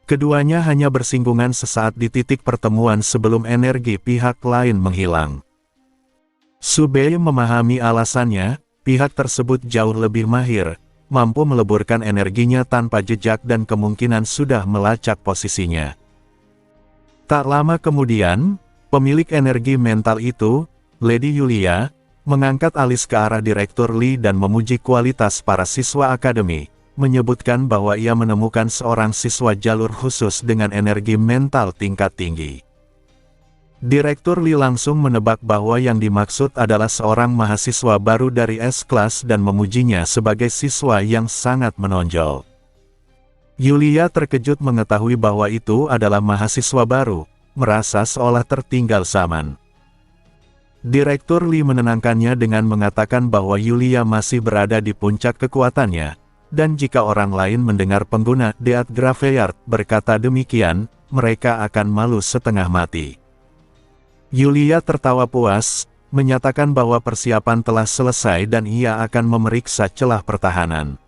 Keduanya hanya bersinggungan sesaat di titik pertemuan sebelum energi pihak lain menghilang. Su Bei memahami alasannya, pihak tersebut jauh lebih mahir, mampu meleburkan energinya tanpa jejak dan kemungkinan sudah melacak posisinya. Tak lama kemudian, pemilik energi mental itu, Lady Yulia, mengangkat alis ke arah Direktur Li dan memuji kualitas para siswa akademi, menyebutkan bahwa ia menemukan seorang siswa jalur khusus dengan energi mental tingkat tinggi. Direktur Li langsung menebak bahwa yang dimaksud adalah seorang mahasiswa baru dari S-Class dan memujinya sebagai siswa yang sangat menonjol. Yulia terkejut mengetahui bahwa itu adalah mahasiswa baru, merasa seolah tertinggal zaman. Direktur Li menenangkannya dengan mengatakan bahwa Yulia masih berada di puncak kekuatannya, dan jika orang lain mendengar pengguna Deat Graveyard berkata demikian, mereka akan malu setengah mati. Yulia tertawa puas, menyatakan bahwa persiapan telah selesai dan ia akan memeriksa celah pertahanan.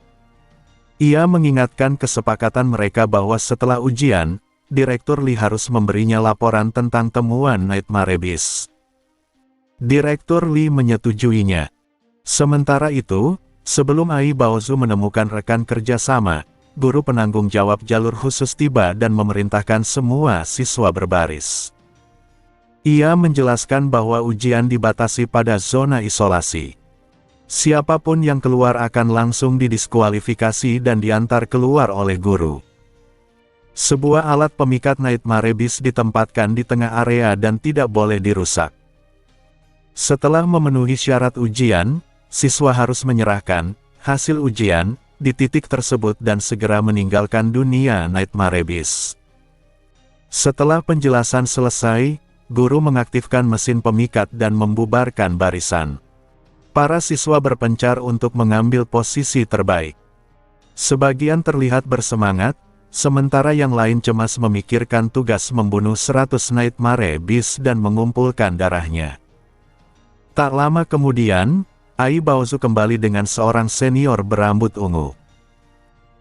Ia mengingatkan kesepakatan mereka bahwa setelah ujian, Direktur Li harus memberinya laporan tentang temuan Nightmare Beast. Direktur Li menyetujuinya. Sementara itu, sebelum Ai Baozu menemukan rekan kerja sama, guru penanggung jawab jalur khusus tiba dan memerintahkan semua siswa berbaris. Ia menjelaskan bahwa ujian dibatasi pada zona isolasi. Siapapun yang keluar akan langsung didiskualifikasi dan diantar keluar oleh guru. Sebuah alat pemikat Nightmare Beast ditempatkan di tengah area dan tidak boleh dirusak. Setelah memenuhi syarat ujian, siswa harus menyerahkan hasil ujian di titik tersebut dan segera meninggalkan dunia Nightmare Beast. Setelah penjelasan selesai, guru mengaktifkan mesin pemikat dan membubarkan barisan. Para siswa berpencar untuk mengambil posisi terbaik. Sebagian terlihat bersemangat, sementara yang lain cemas memikirkan tugas membunuh 100 Nightmare Beast dan mengumpulkan darahnya. Tak lama kemudian, Ai Baozu kembali dengan seorang senior berambut ungu.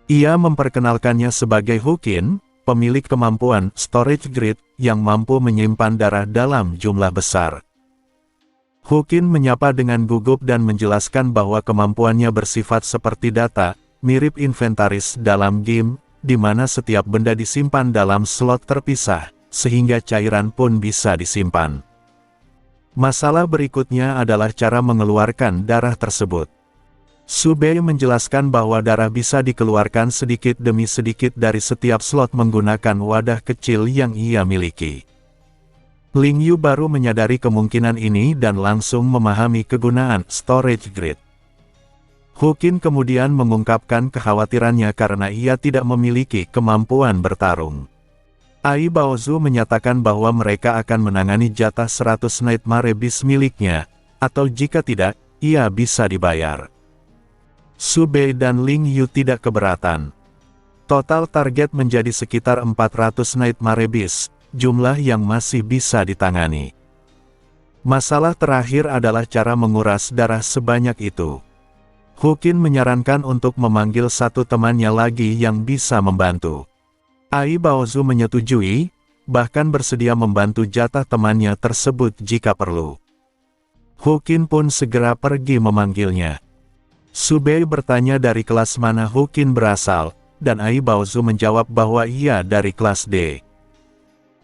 Ia memperkenalkannya sebagai Huqin, pemilik kemampuan Storage Grid yang mampu menyimpan darah dalam jumlah besar. Huqin menyapa dengan gugup dan menjelaskan bahwa kemampuannya bersifat seperti data, mirip inventaris dalam game, di mana setiap benda disimpan dalam slot terpisah, sehingga cairan pun bisa disimpan. Masalah berikutnya adalah cara mengeluarkan darah tersebut. Su Bei menjelaskan bahwa darah bisa dikeluarkan sedikit demi sedikit dari setiap slot menggunakan wadah kecil yang ia miliki. Ling Yu baru menyadari kemungkinan ini dan langsung memahami kegunaan Storage Grid. Huqin kemudian mengungkapkan kekhawatirannya karena ia tidak memiliki kemampuan bertarung. Ai Baozu menyatakan bahwa mereka akan menangani jatah 100 Nightmare Beast miliknya, atau jika tidak, ia bisa dibayar. Su Bei dan Ling Yu tidak keberatan. Total target menjadi sekitar 400 Nightmare Beast, jumlah yang masih bisa ditangani. Masalah terakhir adalah cara menguras darah sebanyak itu. Huqin menyarankan untuk memanggil satu temannya lagi yang bisa membantu. Ai Baozu menyetujui, bahkan bersedia membantu jatah temannya tersebut jika perlu. Huqin pun segera pergi memanggilnya. Su Bei bertanya dari kelas mana Huqin berasal, dan Ai Baozu menjawab bahwa ia dari kelas D.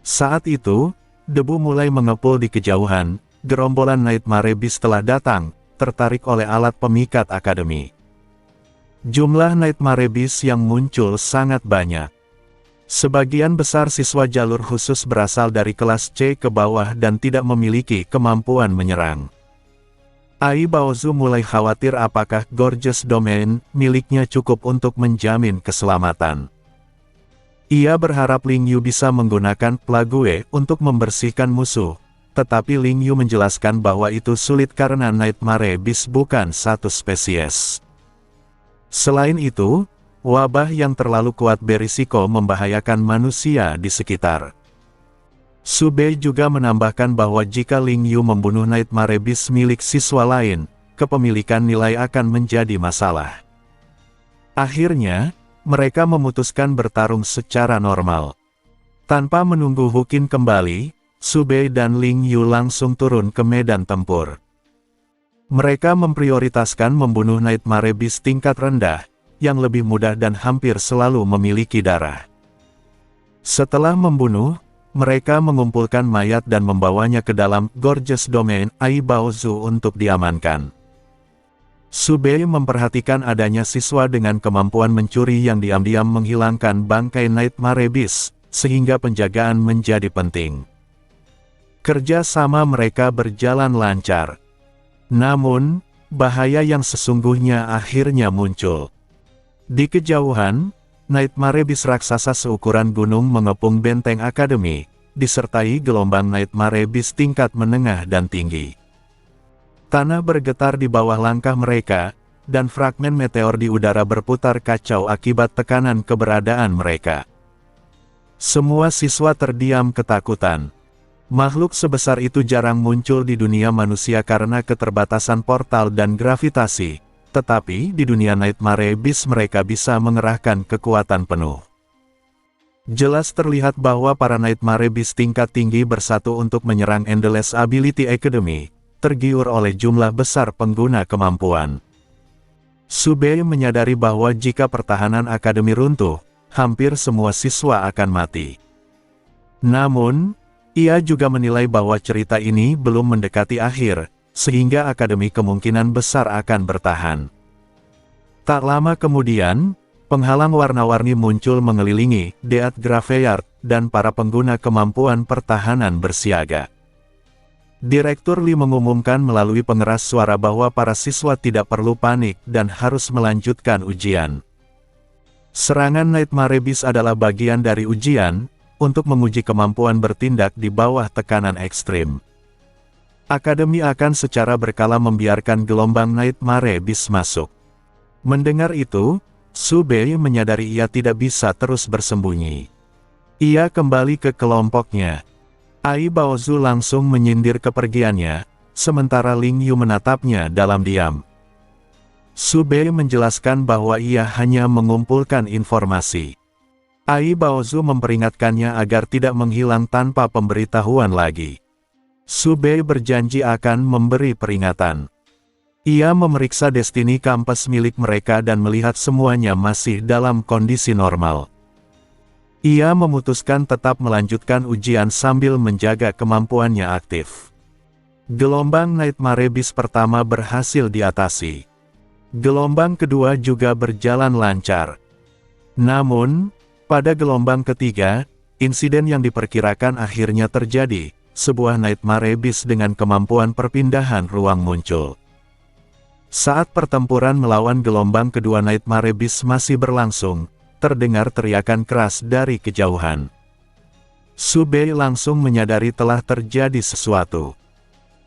Saat itu, debu mulai mengepul di kejauhan, gerombolan Nightmare Beast telah datang, tertarik oleh alat pemikat akademi. Jumlah Nightmare Beast yang muncul sangat banyak. Sebagian besar siswa jalur khusus berasal dari kelas C ke bawah dan tidak memiliki kemampuan menyerang. Ai Baozu mulai khawatir apakah Gorgeous Domain miliknya cukup untuk menjamin keselamatan. Ia berharap Ling Yu bisa menggunakan Plague untuk membersihkan musuh, tetapi Ling Yu menjelaskan bahwa itu sulit karena Nightmare Beast bukan satu spesies. Selain itu, wabah yang terlalu kuat berisiko membahayakan manusia di sekitar. Su Bei juga menambahkan bahwa jika Ling Yu membunuh Nightmare Beast milik siswa lain, kepemilikan nilai akan menjadi masalah. Akhirnya, mereka memutuskan bertarung secara normal. Tanpa menunggu Huqin kembali, Su Bei dan Ling Yu langsung turun ke medan tempur. Mereka memprioritaskan membunuh Nightmare Beast tingkat rendah, yang lebih mudah dan hampir selalu memiliki darah. Setelah membunuh, mereka mengumpulkan mayat dan membawanya ke dalam Gorgeous Domain Ai Baozu untuk diamankan. Su Bei memperhatikan adanya siswa dengan kemampuan mencuri yang diam-diam menghilangkan bangkai Nightmare Beast, sehingga penjagaan menjadi penting. Kerja sama mereka berjalan lancar. Namun, bahaya yang sesungguhnya akhirnya muncul. Di kejauhan, Nightmare Beast raksasa seukuran gunung mengepung benteng akademi, disertai gelombang Nightmare Beast tingkat menengah dan tinggi. Tanah bergetar di bawah langkah mereka, dan fragmen meteor di udara berputar kacau akibat tekanan keberadaan mereka. Semua siswa terdiam ketakutan. Makhluk sebesar itu jarang muncul di dunia manusia karena keterbatasan portal dan gravitasi, tetapi di dunia Nightmare Beast mereka bisa mengerahkan kekuatan penuh. Jelas terlihat bahwa para Nightmare Beast tingkat tinggi bersatu untuk menyerang Endless Ability Academy, tergiur oleh jumlah besar pengguna kemampuan. Su Bei menyadari bahwa jika pertahanan akademi runtuh, hampir semua siswa akan mati. Namun, ia juga menilai bahwa cerita ini belum mendekati akhir, sehingga akademi kemungkinan besar akan bertahan. Tak lama kemudian, penghalang warna-warni muncul mengelilingi Death Graveyard, dan para pengguna kemampuan pertahanan bersiaga. Direktur Lee mengumumkan melalui pengeras suara bahwa para siswa tidak perlu panik dan harus melanjutkan ujian. Serangan Nightmare Beast adalah bagian dari ujian, untuk menguji kemampuan bertindak di bawah tekanan ekstrim. Akademi akan secara berkala membiarkan gelombang Nightmare Beast masuk. Mendengar itu, Su Bei menyadari ia tidak bisa terus bersembunyi. Ia kembali ke kelompoknya. Ai Baozu langsung menyindir kepergiannya, sementara Ling Yu menatapnya dalam diam. Su Bei menjelaskan bahwa ia hanya mengumpulkan informasi. Ai Baozu memperingatkannya agar tidak menghilang tanpa pemberitahuan lagi. Su Bei berjanji akan memberi peringatan. Ia memeriksa Destiny Campus milik mereka dan melihat semuanya masih dalam kondisi normal. Ia memutuskan tetap melanjutkan ujian sambil menjaga kemampuannya aktif. Gelombang Nightmare Beast pertama berhasil diatasi. Gelombang kedua juga berjalan lancar. Namun, pada gelombang ketiga, insiden yang diperkirakan akhirnya terjadi. Sebuah Nightmare Beast dengan kemampuan perpindahan ruang muncul. Saat pertempuran melawan gelombang kedua Nightmare Beast masih berlangsung, terdengar teriakan keras dari kejauhan. Su Bei langsung menyadari telah terjadi sesuatu.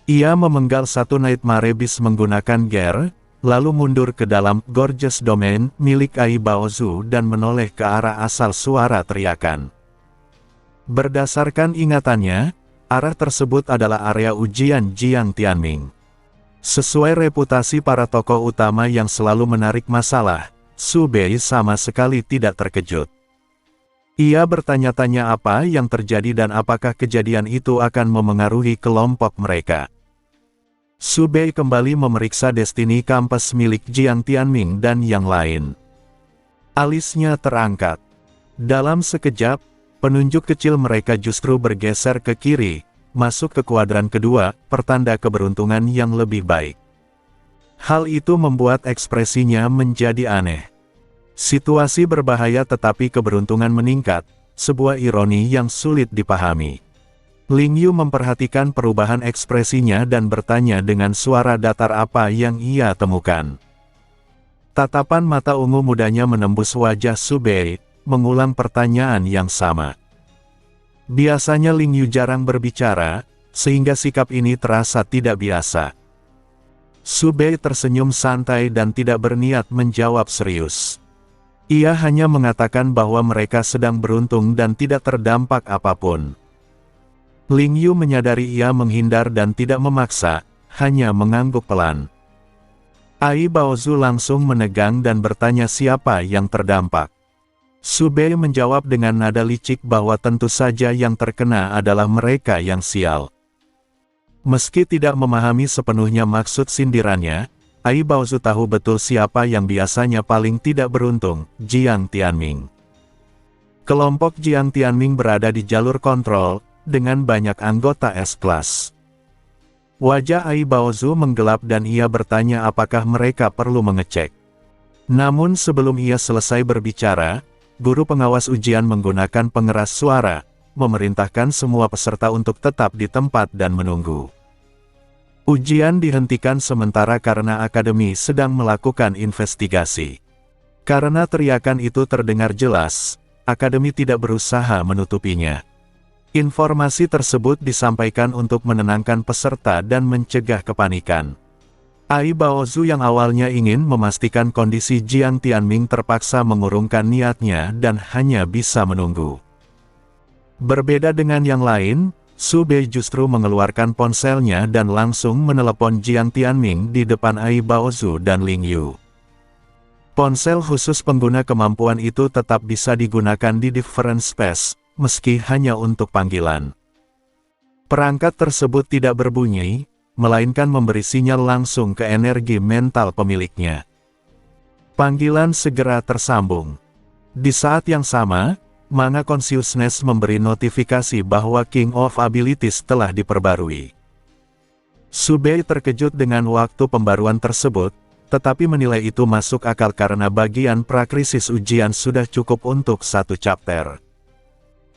Ia memenggal satu Nightmare Beast menggunakan gear, lalu mundur ke dalam Gorgeous Domain milik Ai Baozu dan menoleh ke arah asal suara teriakan. Berdasarkan ingatannya, arah tersebut adalah area ujian Jiang Tianming. Sesuai reputasi para tokoh utama yang selalu menarik masalah, Su Bei sama sekali tidak terkejut. Ia bertanya-tanya apa yang terjadi dan apakah kejadian itu akan memengaruhi kelompok mereka. Su Bei kembali memeriksa Destiny Campus milik Jiang Tianming dan yang lain. Alisnya terangkat. Dalam sekejap, penunjuk kecil mereka justru bergeser ke kiri, masuk ke kuadran kedua, pertanda keberuntungan yang lebih baik. Hal itu membuat ekspresinya menjadi aneh. Situasi berbahaya tetapi keberuntungan meningkat, sebuah ironi yang sulit dipahami. Ling Yu memperhatikan perubahan ekspresinya dan bertanya dengan suara datar apa yang ia temukan. Tatapan mata ungu mudanya menembus wajah Su Bei, mengulang pertanyaan yang sama. Biasanya Ling Yu jarang berbicara, sehingga sikap ini terasa tidak biasa. Su Bei tersenyum santai dan tidak berniat menjawab serius. Ia hanya mengatakan bahwa mereka sedang beruntung dan tidak terdampak apapun. Ling Yu menyadari ia menghindar dan tidak memaksa, hanya mengangguk pelan. Ai Baozu langsung menegang dan bertanya siapa yang terdampak. Su Bei menjawab dengan nada licik bahwa tentu saja yang terkena adalah mereka yang sial. Meski tidak memahami sepenuhnya maksud sindirannya, Ai Baozu tahu betul siapa yang biasanya paling tidak beruntung, Jiang Tianming. Kelompok Jiang Tianming berada di jalur kontrol, dengan banyak anggota S-Class. Wajah Ai Baozu menggelap dan ia bertanya apakah mereka perlu mengecek. Namun sebelum ia selesai berbicara, guru pengawas ujian menggunakan pengeras suara, memerintahkan semua peserta untuk tetap di tempat dan menunggu. Ujian dihentikan sementara karena akademi sedang melakukan investigasi. Karena teriakan itu terdengar jelas, akademi tidak berusaha menutupinya. Informasi tersebut disampaikan untuk menenangkan peserta dan mencegah kepanikan. Ai Baozu yang awalnya ingin memastikan kondisi Jiang Tianming terpaksa mengurungkan niatnya dan hanya bisa menunggu. Berbeda dengan yang lain, Su Bei justru mengeluarkan ponselnya dan langsung menelepon Jiang Tianming di depan Ai Baozu dan Ling Yu. Ponsel khusus pengguna kemampuan itu tetap bisa digunakan di different space, meski hanya untuk panggilan. Perangkat tersebut tidak berbunyi, melainkan memberi sinyal langsung ke energi mental pemiliknya. Panggilan segera tersambung. Di saat yang sama, Mana Consciousness memberi notifikasi bahwa King of Abilities telah diperbarui. Su Bei terkejut dengan waktu pembaruan tersebut, tetapi menilai itu masuk akal karena bagian prakrisis ujian sudah cukup untuk satu chapter.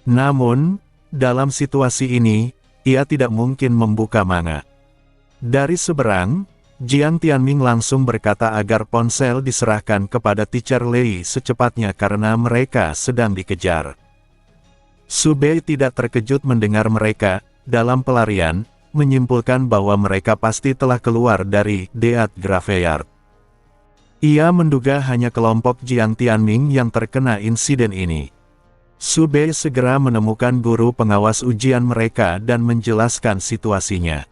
Namun, dalam situasi ini, ia tidak mungkin membuka mana. Dari seberang, Jiang Tianming langsung berkata agar ponsel diserahkan kepada Teacher Lei secepatnya karena mereka sedang dikejar. Su Bei tidak terkejut mendengar mereka, dalam pelarian, menyimpulkan bahwa mereka pasti telah keluar dari Deat Graveyard. Ia menduga hanya kelompok Jiang Tianming yang terkena insiden ini. Su Bei segera menemukan guru pengawas ujian mereka dan menjelaskan situasinya.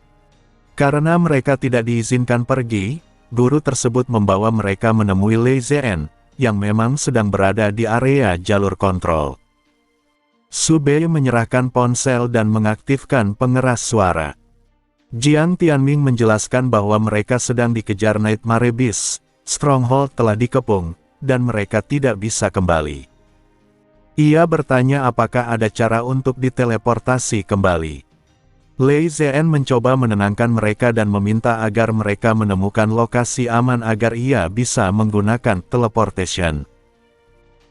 Karena mereka tidak diizinkan pergi, guru tersebut membawa mereka menemui Lei Zhen, yang memang sedang berada di area jalur kontrol. Su Bei menyerahkan ponsel dan mengaktifkan pengeras suara. Jiang Tianming menjelaskan bahwa mereka sedang dikejar Nightmare Beast, Stronghold telah dikepung, dan mereka tidak bisa kembali. Ia bertanya apakah ada cara untuk diteleportasi kembali. Lei Zhen mencoba menenangkan mereka dan meminta agar mereka menemukan lokasi aman agar ia bisa menggunakan teleportation.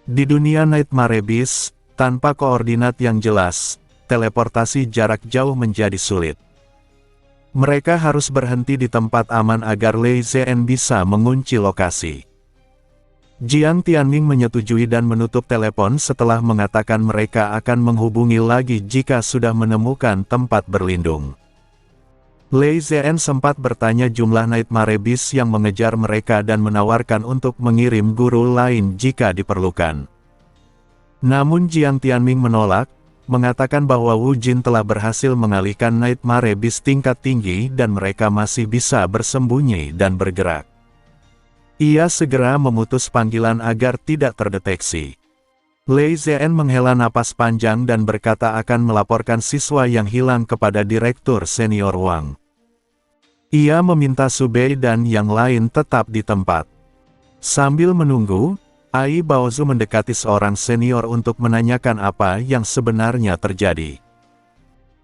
Di dunia Nightmare Beast, tanpa koordinat yang jelas, teleportasi jarak jauh menjadi sulit. Mereka harus berhenti di tempat aman agar Lei Zhen bisa mengunci lokasi. Jiang Tianming menyetujui dan menutup telepon setelah mengatakan mereka akan menghubungi lagi jika sudah menemukan tempat berlindung. Lei Zhen sempat bertanya jumlah Nightmare Beast yang mengejar mereka dan menawarkan untuk mengirim guru lain jika diperlukan. Namun Jiang Tianming menolak, mengatakan bahwa Wu Jin telah berhasil mengalihkan Nightmare Beast tingkat tinggi dan mereka masih bisa bersembunyi dan bergerak. Ia segera memutus panggilan agar tidak terdeteksi. Lei Zhen menghela napas panjang dan berkata akan melaporkan siswa yang hilang kepada Direktur Senior Wang. Ia meminta Su Bei dan yang lain tetap di tempat. Sambil menunggu, Ai Baozu mendekati seorang senior untuk menanyakan apa yang sebenarnya terjadi.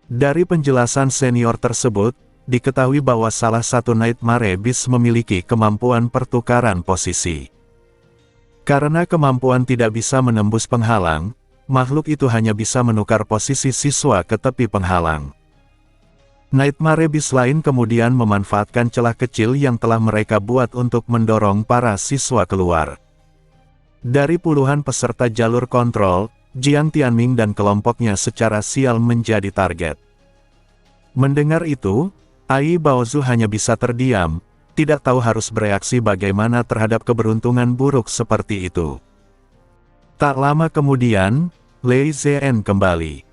Dari penjelasan senior tersebut, diketahui bahwa salah satu Nightmare Beast memiliki kemampuan pertukaran posisi. Karena kemampuan tidak bisa menembus penghalang, makhluk itu hanya bisa menukar posisi siswa ke tepi penghalang. Nightmare Beast lain kemudian memanfaatkan celah kecil yang telah mereka buat untuk mendorong para siswa keluar. Dari puluhan peserta jalur kontrol, Jiang Tianming dan kelompoknya secara sial menjadi target. Mendengar itu, Ai Baozu hanya bisa terdiam, tidak tahu harus bereaksi bagaimana terhadap keberuntungan buruk seperti itu. Tak lama kemudian, Lei Zhen kembali.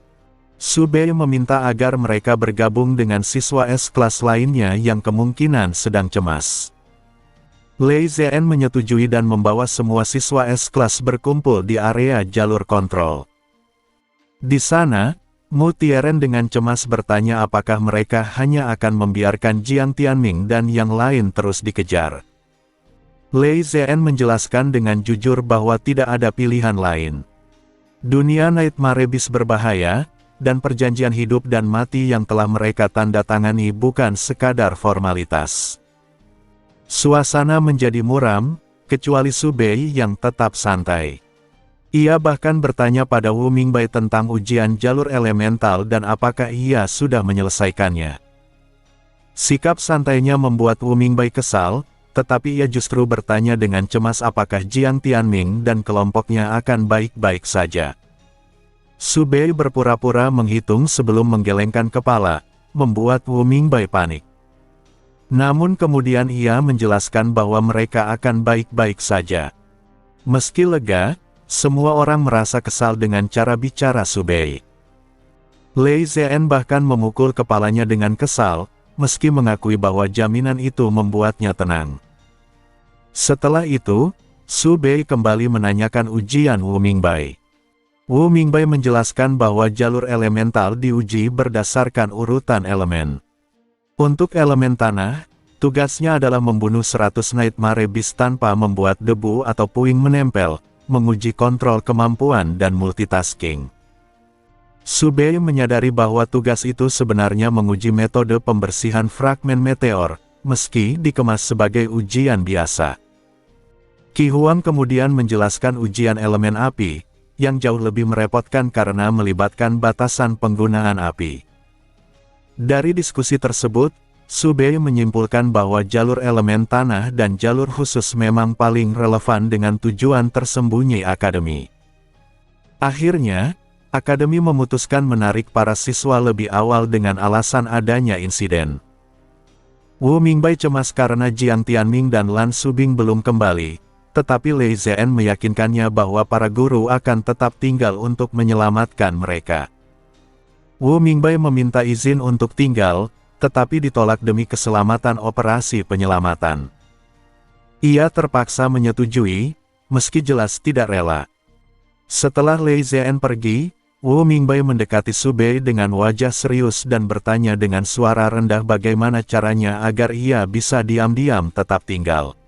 Su Bei meminta agar mereka bergabung dengan siswa S-kelas lainnya yang kemungkinan sedang cemas. Lei Zhen menyetujui dan membawa semua siswa S-kelas berkumpul di area jalur kontrol. Di sana, Mu Tieren dengan cemas bertanya apakah mereka hanya akan membiarkan Jiang Tianming dan yang lain terus dikejar. Lei Zhen menjelaskan dengan jujur bahwa tidak ada pilihan lain. Dunia Nightmare Beast berbahaya, dan perjanjian hidup dan mati yang telah mereka tanda tangani bukan sekadar formalitas. Suasana menjadi muram, kecuali Su Bei yang tetap santai. Ia bahkan bertanya pada Wu Mingbai tentang ujian jalur elemental dan apakah ia sudah menyelesaikannya. Sikap santainya membuat Wu Mingbai kesal, tetapi ia justru bertanya dengan cemas apakah Jiang Tianming dan kelompoknya akan baik-baik saja. Su Bei berpura-pura menghitung sebelum menggelengkan kepala, membuat Wu Mingbai panik. Namun kemudian ia menjelaskan bahwa mereka akan baik-baik saja. Meski lega, semua orang merasa kesal dengan cara bicara Su Bei. Lei Zhen bahkan memukul kepalanya dengan kesal, meski mengakui bahwa jaminan itu membuatnya tenang. Setelah itu, Su Bei kembali menanyakan ujian Wu Mingbai. Wu Mingbai menjelaskan bahwa jalur elemental diuji berdasarkan urutan elemen. Untuk elemen tanah, tugasnya adalah membunuh 100 Nightmare Beast tanpa membuat debu atau puing menempel, menguji kontrol kemampuan dan multitasking. Su Bei menyadari bahwa tugas itu sebenarnya menguji metode pembersihan fragmen meteor, meski dikemas sebagai ujian biasa. Qi Huang kemudian menjelaskan ujian elemen api, yang jauh lebih merepotkan karena melibatkan batasan penggunaan api. Dari diskusi tersebut, Su Bei menyimpulkan bahwa jalur elemen tanah dan jalur khusus memang paling relevan dengan tujuan tersembunyi akademi. Akhirnya, akademi memutuskan menarik para siswa lebih awal dengan alasan adanya insiden. Wu Mingbai cemas karena Jiang Tianming dan Lan Subing belum kembali, tetapi Lei Zhen meyakinkannya bahwa para guru akan tetap tinggal untuk menyelamatkan mereka. Wu Mingbai meminta izin untuk tinggal, tetapi ditolak demi keselamatan operasi penyelamatan. Ia terpaksa menyetujui, meski jelas tidak rela. Setelah Lei Zian pergi, Wu Mingbai mendekati Su Bei dengan wajah serius dan bertanya dengan suara rendah bagaimana caranya agar ia bisa diam-diam tetap tinggal.